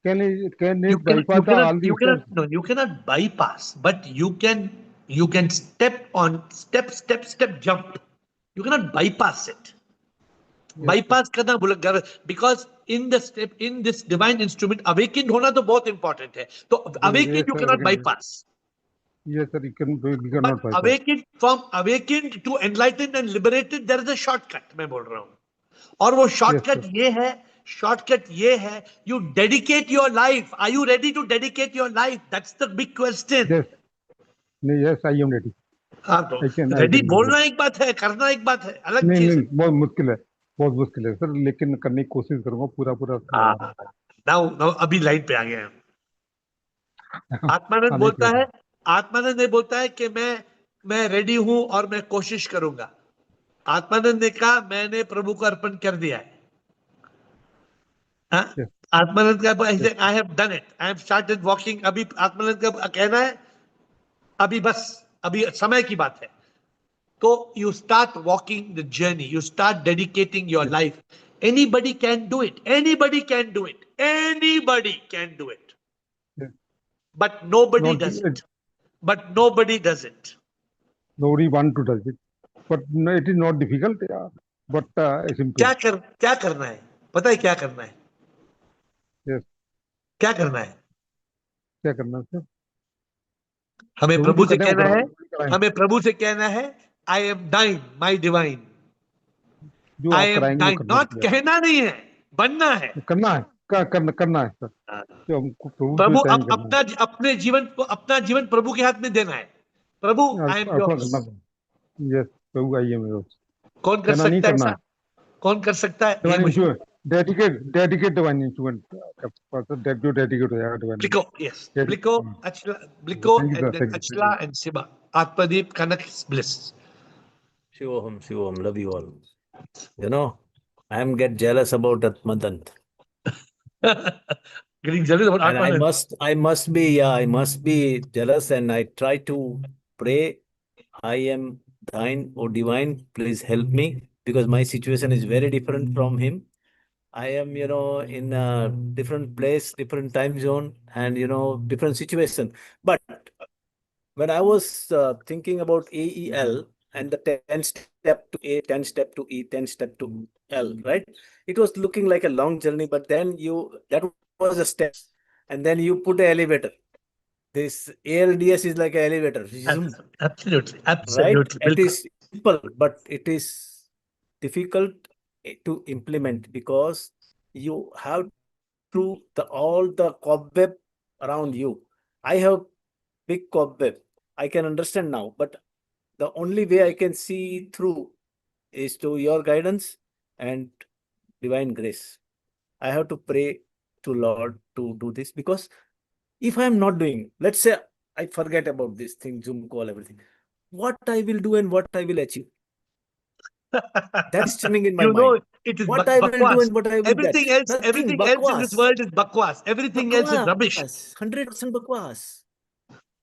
Can it bypass all the steps? No, you cannot bypass, but you can step step jump. You cannot bypass it. Yes, bypass करना because in this divine instrument awakened होना तो बहुत important है. तो awakened you cannot bypass. Yes, sir, you But cannot bypass. awakened to enlightened and liberated, there is a shortcut. मैं बोल रहा हूँ. और वो shortcut ये है, you dedicate your life. Are you ready to dedicate your life? That's the big question. Yes, yes, I am ready. हाँ तो I can ready do बोलना it. एक बात है, करना एक बात है, अलग नहीं चीज नहीं, है. बहुत मुश्किल है सर, लेकिन करने की कोशिश करूंगा पूरा now अभी लाइन पे आ गए हैं. आत्मानंद आने बोलता के है, आत्मानंद ने बोलता है कि मैं रेडी हूं और मैं कोशिश करूंगा. आत्मानंद ने कहा मैंने प्रभु को अर्पण कर दिया है. हाँ? Yes. आत्मानंद का I have done it, I have started walking. अभी आत्मानंद का कहना है अभी बस अभी समय की बात है. तो you start walking the journey, you start dedicating your life. Anybody can do it. Anybody can do it. Anybody can do it. Yes. But nobody Not does it. it. But nobody does it. Nobody want to do it, but no, it is not difficult, but simple. क्या करना है? पता है क्या करना है? Yes. क्या करना है? क्या करना है? हमें प्रभु प्रभु जो से कहते हैं वो कहना है, कराएं। हमें प्रभु से कहना है I am dying, my divine. जो I आप am कराएंगे वो dying. करना Not चाहिए। कहना नहीं है, बनना है. करना है, करना है सर। जो हमको प्रभु प्रभु से टाइम करना है। अपना जीवन प्रभु के हाथ में देना है. प्रभु आई एम अपना योर्स. करना है। यस, प्रभु आइए मेरे पास। कौन कर कहना नहीं, सकता है करना ऐसा? है। कौन कर सकता है? ये डिवाइन मुझे इंस्ट्रूमेंट, डेडिकेट डिवाइन इंस्ट्रूमेंट जो डेडिकेट हो जाएगा divine. Bliko, yes. Bliko, Achla, Bliko, Thank you, sir. and then Thank you. Achla and Siba. Atmadeep, Kanak, Bliss. Shivoham, love you all. You know, I am get jealous about that Madant. Getting jealous about And Atmanand. I must be jealous, and I try to pray. I am thine, O divine, please help me, because my situation is very different from him. I am, in a different place, different time zone, and, different situation. But when I was thinking about AEL and the 10 step to A, 10 step to E, 10 step to L, right? It was looking like a long journey, but then that was a step, and then you put an elevator. this ALDS is like an elevator. Zoom. Absolutely, Right? absolutely. It Bilkul. is simple, but it is difficult to implement because you have to all the cobweb around you. I have big cobweb. I can understand now, but the only way I can see through is to your guidance and divine grace. I have to pray to Lord to do this because if I am not doing, let's say I forget about this thing, Zoom call, everything, what I will do and what I will achieve. That is churning in my You know, mind. it is What I will do bakwas. and what I will get. Nothing, Everything else in this bakwas. world is bakwas. Everything else is rubbish. 100% bakwas.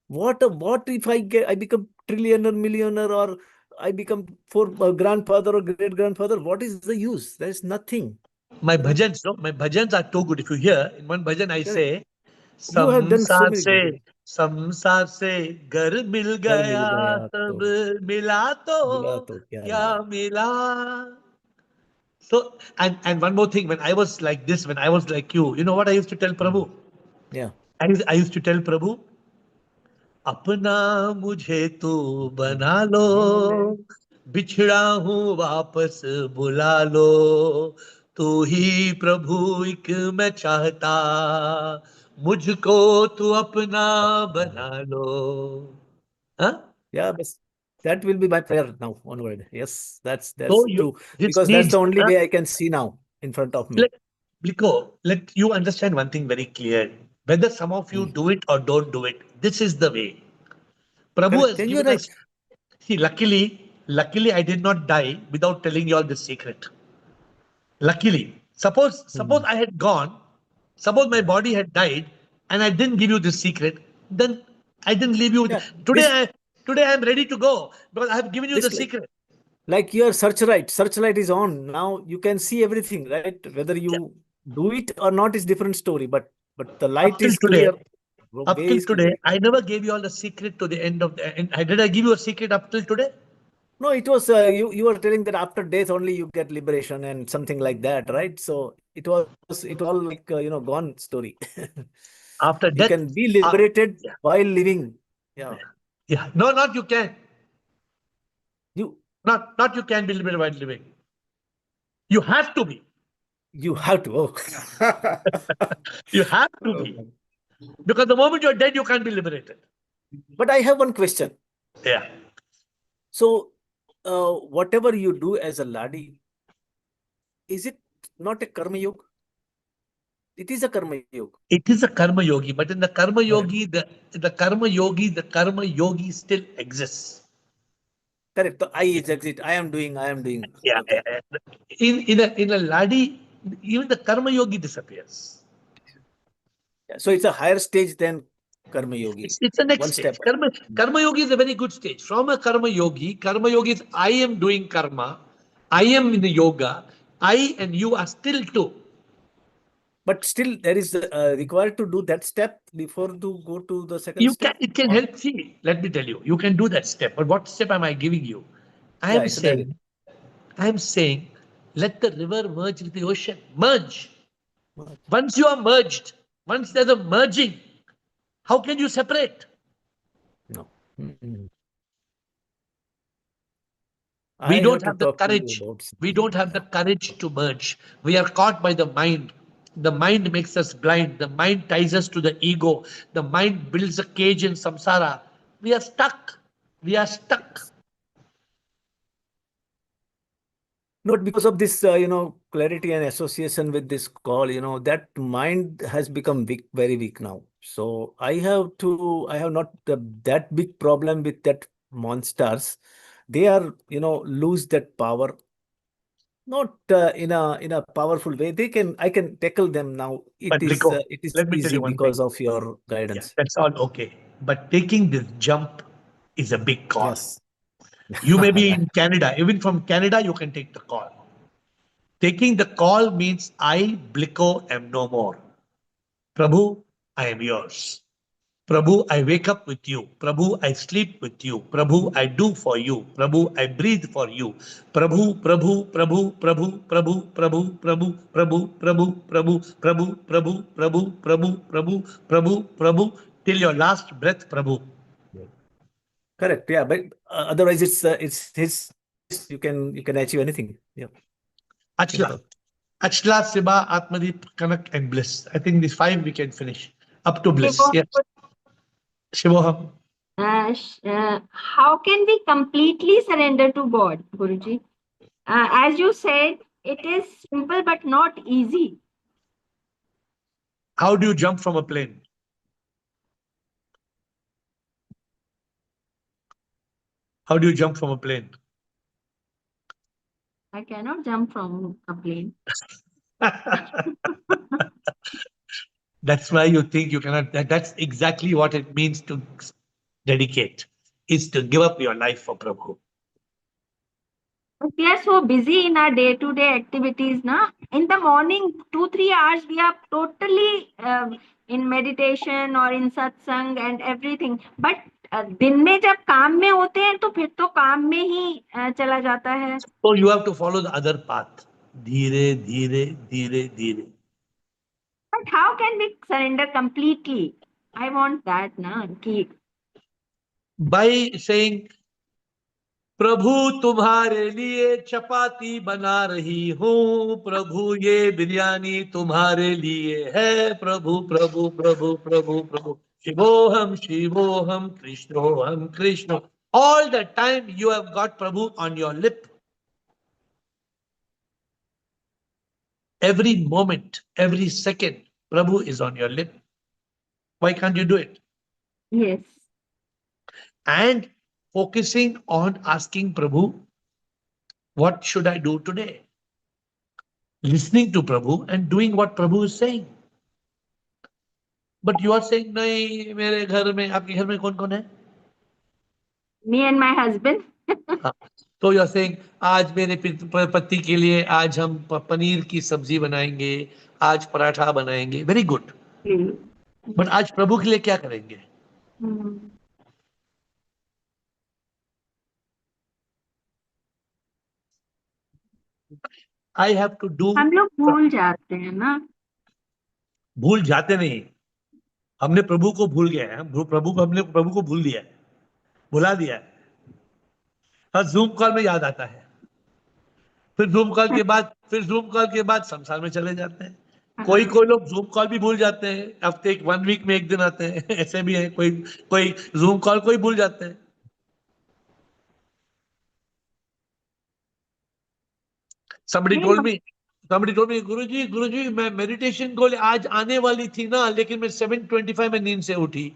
What if I become trillionaire, millionaire, or I become grandfather or great grandfather? What is the use? There is nothing. My bhajans, no, my bhajans are too good. If you hear in one bhajan, I Correct. say, You have done so many संसार से घर मिल घर मिल गया, गया सब तो मिला मिला तो तो क्या क्या मिला. मिला. So, and one more thing, when I was like this, when I was like you know what I used to tell Prabhu? Yeah. I used to tell Prabhu, अपना मुझे तू बना लो, बिछड़ा हूँ वापस बुला लो, तू ही प्रभु एक मैं चाहता, मुझको तू अपना बना लो. Huh? Yeah, but that will be my prayer now onward. Yes, that's So true. this Because that's needs, the only way I can see now in front of me. let, Bliko, let you understand one thing very clear. Whether some of you do it or don't do it, this is the way. Prabhu Correct. has And you're given right. us. See, luckily, I did not die without telling you all this secret. Luckily, suppose I had gone, suppose my body had died, and I didn't give you this secret, then I didn't leave you with. Yeah, Today I am ready to go because I have given you the this secret. like your searchlight is on now. You can see everything, right? Whether you do it or not is different story. But the Up light till is today, clear. Way is clear. I never gave you all the secret to the end of the. And did I give you a secret up till today? No, it was you were telling that after death only you get liberation and something like that, right? So it all like gone story. After You death, can be liberated yeah, while living. Yeah. yeah. No, not you can. You Not you can be liberated while living. You have to be. you have to. Oh. You have to be. Because the moment you're dead, you can't be liberated. But I have one question. Yeah. So, whatever you do as a ladi, is it not a karma yoga? It is a karma yoga. It is a karma yogi, but in the karma yogi, the karma yogi still exists. Correct. The I is exit. I am doing. Yeah. Okay. In a ladi, even the karma yogi disappears. Yeah, so it's a higher stage than karma yogi. It's the next One stage. step. Karma yogi is a very good stage. From a karma yogi is I am doing karma, I am in the yoga, I and you are still two. But still, there is required to do that step before to go to the second You can, step. it can help. See, let me tell you, you can do that step. But what step am I giving you? I Yeah, am it's direct. saying, let the river merge with the ocean. Merge. Merge. Once you are merged, once there's a merging, how can you separate? No. Mm-mm. We I don't have to have the talk to you courage. about We something. don't have the Yeah. courage to merge. We are caught by the mind. The mind makes us blind. The mind ties us to the ego. The mind builds a cage in samsara. We are stuck. We are stuck. No, but because of this, clarity and association with this call, that mind has become weak, very weak now. So I have not that big problem with that monsters. They are, lose that power, not in a powerful way. I can tackle them now. It But is, Bliko, it is let me tell easy you one thing. because of your Yeah, guidance. that's all okay. But taking this jump is a big call. Yes. You may be in Canada. Even from Canada, you can take the call. Taking the call means I, Bliko, am no more. Prabhu, I am yours. Prabhu, I wake up with you. Prabhu, I sleep with you. Prabhu, I do for you. Prabhu, I breathe for you. Prabhu, Prabhu, Prabhu, Prabhu, Prabhu, Prabhu, Prabhu, Prabhu, Prabhu, Prabhu, Prabhu, Prabhu, Prabhu, Prabhu, Prabhu, Prabhu, Prabhu. till your last breath, Prabhu. Correct. Yeah, but otherwise it's his. You can achieve anything. Yeah. Achla. Achla, Siba, Atmadeep, Kanak, and Bliss. I think these 5 we can finish. Up to Bliss. Yes. Shivoham. How can we completely surrender to God, Guruji? As you said, it is simple but not easy. How do you jump from a plane? How do you jump from a plane? I cannot jump from a plane. That's why you think you cannot. That's exactly what it means to dedicate, is to give up your life for Prabhu. But we are so busy in our day-to-day activities, na? In the morning, 2-3 hours, we are totally in meditation or in satsang and everything. But दिन में जब काम में होते हैं तो फिर तो काम में ही चला जाता है. So you have to follow the other path. Dhire, dhire, dhire, dhire. But how can we surrender completely? I want that, na? Ki By saying, प्रभु तुम्हारे लिए चपाती बना रही हूँ, प्रभु ये बिरयानी तुम्हारे लिए है, प्रभु प्रभु प्रभु प्रभु प्रभु शिवोहम शिवोहम कृष्णोहम Krishna. All the time you have got Prabhu on your lip. Every moment, every second, Prabhu is on your lip. Why can't you do it? yes. And focusing on asking Prabhu, what should I do today? Listening to Prabhu and doing what Prabhu is saying. But you are saying, नहीं मेरे घर में, आपके घर में कौन कौन है? Me and my husband. तो you are saying, आज मेरे पति के लिए आज हम पनीर की सब्जी बनाएंगे, आज पराठा बनाएंगे. Very good. But आज प्रभु के लिए क्या करेंगे? I have to do. हम लोग भूल जाते हैं ना. भूल जाते नहीं, हमने प्रभु को भूल गया है. हमने प्रभु को भूल दिया है, भुला दिया है. हाँ, जूम कॉल में याद आता है, फिर जूम कॉल के बाद संसार में चले जाते हैं. कोई लोग जूम कॉल भी भूल जाते हैं, हफ्ते 1 वीक में 1 दिन आते हैं. ऐसे भी है, कोई जूम कॉल कोई भूल जाते हैं. somebody told me गुरुजी मैं मेडिटेशन को आज आने वाली थी ना, लेकिन मैं 7:25 में नींद से उठी.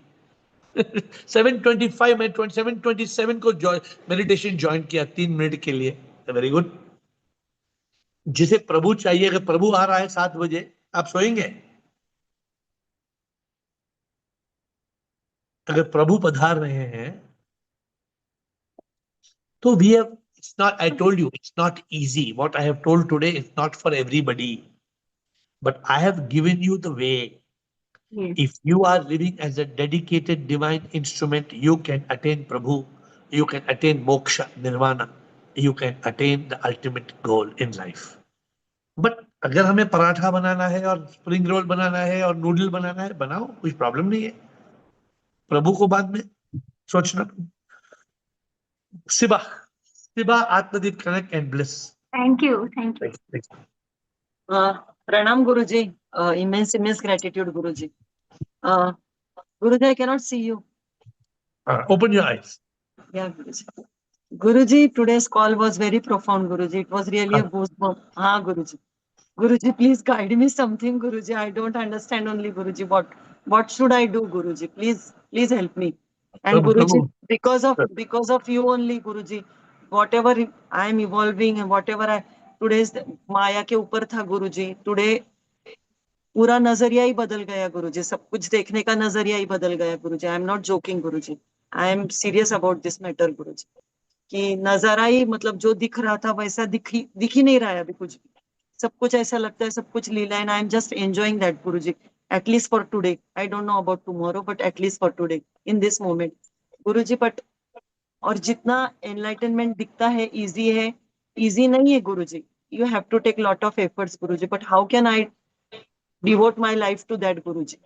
7:25 में 7:27 को मेडिटेशन ज्वाइन किया 3 मिनट के लिए. Very good. जिसे प्रभु चाहिए, अगर प्रभु आ रहा है 7 बजे, आप सोएंगे? अगर प्रभु पधार रहे हैं तो we have, it's not, I told you, it's not easy. What I have told today is not for everybody, but I have given you the way. Yes. If you are living as a dedicated divine instrument, you can attain Prabhu, you can attain moksha, nirvana, you can attain the ultimate goal in life. But अगर हमें पराठा बनाना है और spring roll बनाना है और noodle बनाना है, बनाओ, कुछ problem नहीं है. प्रभु को बाद में सोचना. Siba, Atmadeep, Connect and Bliss. Thank you. Pranam Guruji, immense gratitude Guruji. Guruji, I cannot see you. Open your eyes. Yeah, Guruji. Guruji, today's call was very profound, Guruji. It was really a goosebump. हाँ, Guruji. Guruji, please guide me something, Guruji. I don't understand only, Guruji. What should I do, Guruji? Please help me. And Guruji, because of you only, Guruji, whatever I am evolving and whatever today's माया के ऊपर था, Guruji. Today पूरा नजरिया ही बदल गया, गुरुजी. सब कुछ देखने का नजरिया ही बदल गया, Guruji. I am not joking, Guruji. I am serious about this matter, Guruji. कि नजारा ही, मतलब जो दिख रहा था वैसा दिख ही नहीं रहा है अभी कुछ भी. सब कुछ ऐसा लगता है सब कुछ लीला. And I am just enjoying that, Guruji. At least for today. I don't know about tomorrow, but at least for today, in this moment, Guruji. But और जितना एनलाइटनमेंट दिखता है इजी है, इजी नहीं है, Guruji. You have to take lot of efforts, Guruji. But how can I devote my life to that, Guruji.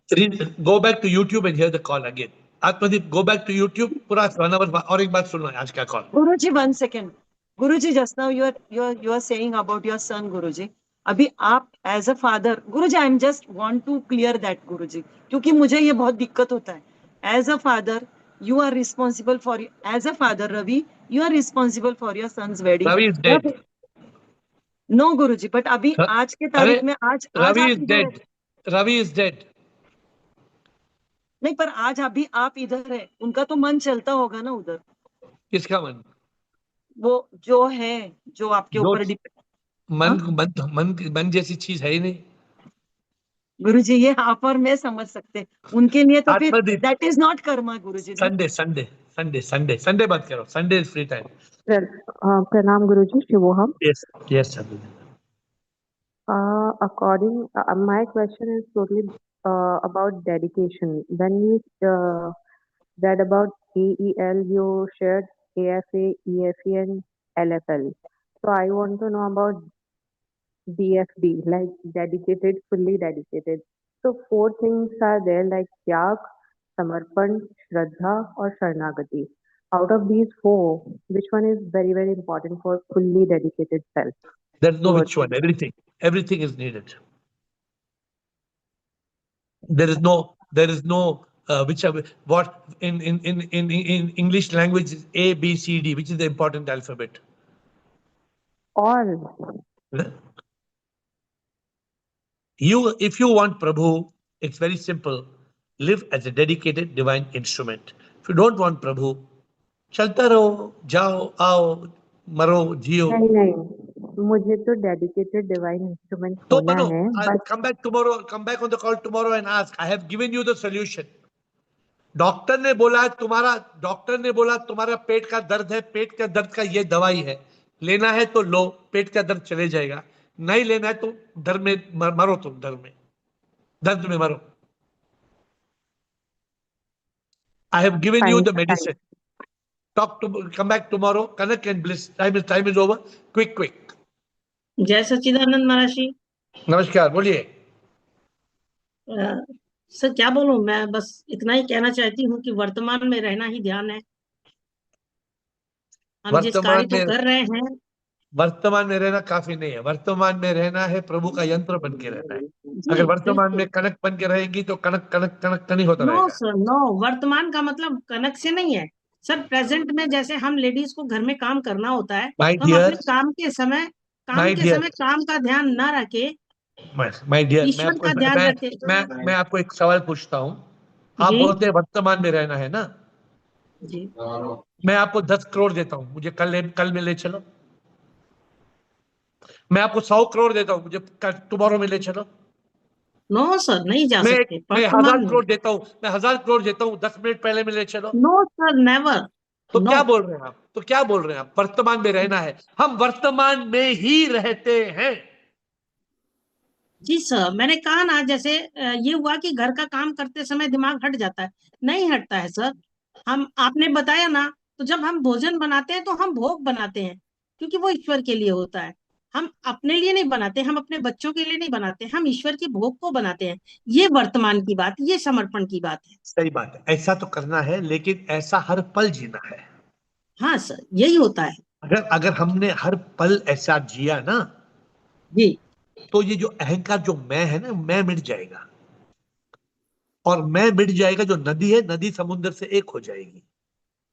Go back to YouTube and hear the call again. Atmadeep, go back to YouTube. पूरा 1 hour और एक बार सुनो आज का call. Guruji, 1 second. Guruji, just now you are saying about your son, Guruji. अभी आप as a father, Guruji, I am just want to clear that, Guruji, क्योंकि मुझे ये बहुत दिक्कत होता है. As a father, you are responsible for, as a father, Ravi, you are responsible for your son's wedding. Ravi is dead. No, Guruji, but अभी आज के तारीख में आज Ravi आप is इधर dead. Ravi is dead. नहीं, पर आज अभी आप इधर है, उनका तो मन चलता होगा ना उधर. किसका मन? वो जो है, जो आपके ऊपर मन जैसी चीज है ही नहीं. गुरुजी, ये आप और मैं समझ सकते, उनके लिए तो फिर आत्मदीप. That is not karma, Guruji. Sunday बात करो. Sunday is free time. Pranam Guruji, Shivoham. Yes. My question is totally about dedication. When you read about AEL, you shared AFA, EFE, and LFL. So I want to know about DFD, like dedicated, fully dedicated. So 4 things are there, like Tyag, Samarpan, Shraddha, or Sharanagati. Out of these 4, which one is very, very important for fully dedicated self? There's no which one. Everything is needed. There is no whichever. What in English language is A, B, C, D, which is the important alphabet. All. If you want Prabhu, it's very simple. Live as a dedicated divine instrument. If you don't want Prabhu, चलता रहो, जाओ, आओ, मरो, जियो. नहीं, मुझे तो dedicated divine instrument तो होना बनो. है, I'll come back tomorrow. Come back on the call tomorrow and ask. I have given you the solution. Doctor ने बोला तुम्हारा पेट का दर्द है, पेट का दर्द का ये दवाई है, लेना है तो लो, पेट का दर्द चले जाएगा. नहीं लेना है तो दर्द में मरो, तुम दर्द में मरो. I have given you the medicine. Come back tomorrow. Connect and bliss. Time is over. Quick. जय सच्चिदानंद महाराज जी. नमस्कार, बोलिए. सर क्या बोलूं, मैं बस इतना ही कहना चाहती हूँ कि वर्तमान में रहना ही ध्यान है. हम जिस कार्य को कर रहे हैं, वर्तमान में रहना काफी नहीं है. वर्तमान में रहना है प्रभु का यंत्र बन के रहना है. अगर वर्तमान में कनक बन के रहेगी तो कनक नहीं होता रहेगा. No sir, no. वर्तमान का मतलब कनक से नहीं है सर. प्रेजेंट में जैसे हम लेडीज को घर में काम करना होता है, हम अपने काम के समय काम का ध्यान ना रखे, माय डियर, ईश्वर का ध्यान रखे. मैं आपको एक सवाल पूछता हूँ. आप बोलते हैं वर्तमान में रहना है ना जी. मैं आपको 10 करोड़ देता हूँ, मुझे कल में ले चलो. मैं आपको 100 करोड़ देता हूँ, मुझे टुमारो में ले चलो. नो सर, नहीं जा सकते. मैं 1000 करोड़ देता हूँ, 10 मिनट पहले में ले चलो. No sir, never. तो क्या बोल रहे हैं आप? वर्तमान में रहना है. हम वर्तमान में ही रहते हैं. जी सर, मैंने कहा ना, जैसे ये हुआ कि घर का काम करते समय दिमाग हट जाता है. नहीं हटता है सर. आपने बताया ना, तो जब हम भोजन बनाते हैं तो हम भोग बनाते हैं, क्योंकि वो ईश्वर के लिए होता है. हम अपने लिए नहीं बनाते, हम अपने बच्चों के लिए नहीं बनाते, हम ईश्वर की भोग को बनाते हैं. ये वर्तमान की बात, ये समर्पण की बात है. सही बात है, ऐसा तो करना है, लेकिन ऐसा हर पल जीना है. हाँ सर, यही होता है. अगर हमने हर पल ऐसा जिया ना जी, तो ये जो अहंकार जो मैं है ना, मैं मिट जाएगा. और मैं मिट जाएगा, जो नदी है, नदी समुद्र से एक हो जाएगी.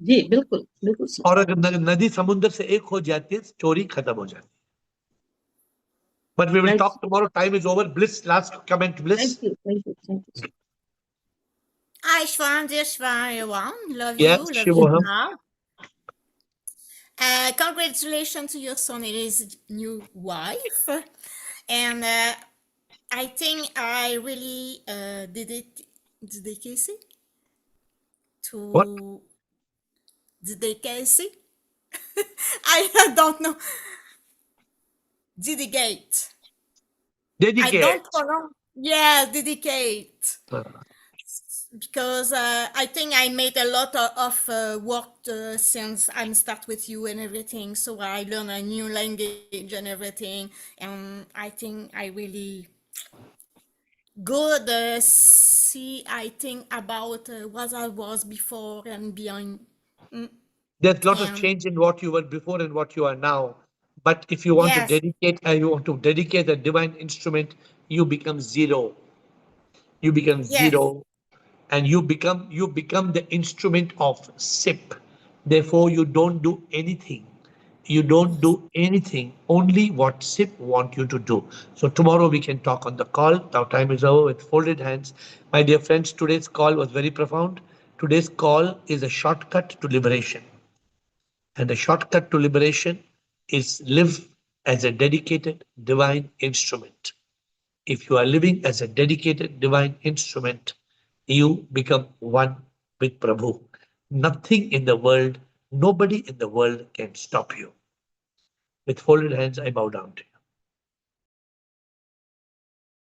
जी, बिल्कुल सर. और अगर नदी समुद्र से एक हो जाती है, चोरी खत्म हो जाती है. But we will talk tomorrow. Time is over. Bliss, last comment, Bliss. Thank you. Aishwan, dear Shwan, everyone. Love yes, you now. Congratulations to your son and his new wife. And I think I really dedication to what? Dedication. I don't know. Dedicate. I don't know. Yeah, dedicate. Because I think I made a lot of work since I start with you and everything. So I learn a new language and everything. And I think I really good see, I think, about what I was before and beyond. There's a lot of And change in what you were before and what you are now. But if you want to yes, dedicate the divine instrument, you become zero. You become yes, zero, and you become the instrument of SIP. Therefore, you don't do anything. You don't yes. do anything, only what SIP want you to do. So tomorrow we can talk on the call. Now time is over with folded hands. My dear friends, today's call was very profound. Today's call is a shortcut to liberation. And the shortcut to liberation is live as a dedicated divine instrument. If you are living as a dedicated divine instrument, you become one with Prabhu. Nothing in the world, nobody in the world can stop you. With folded hands, I bow down to you.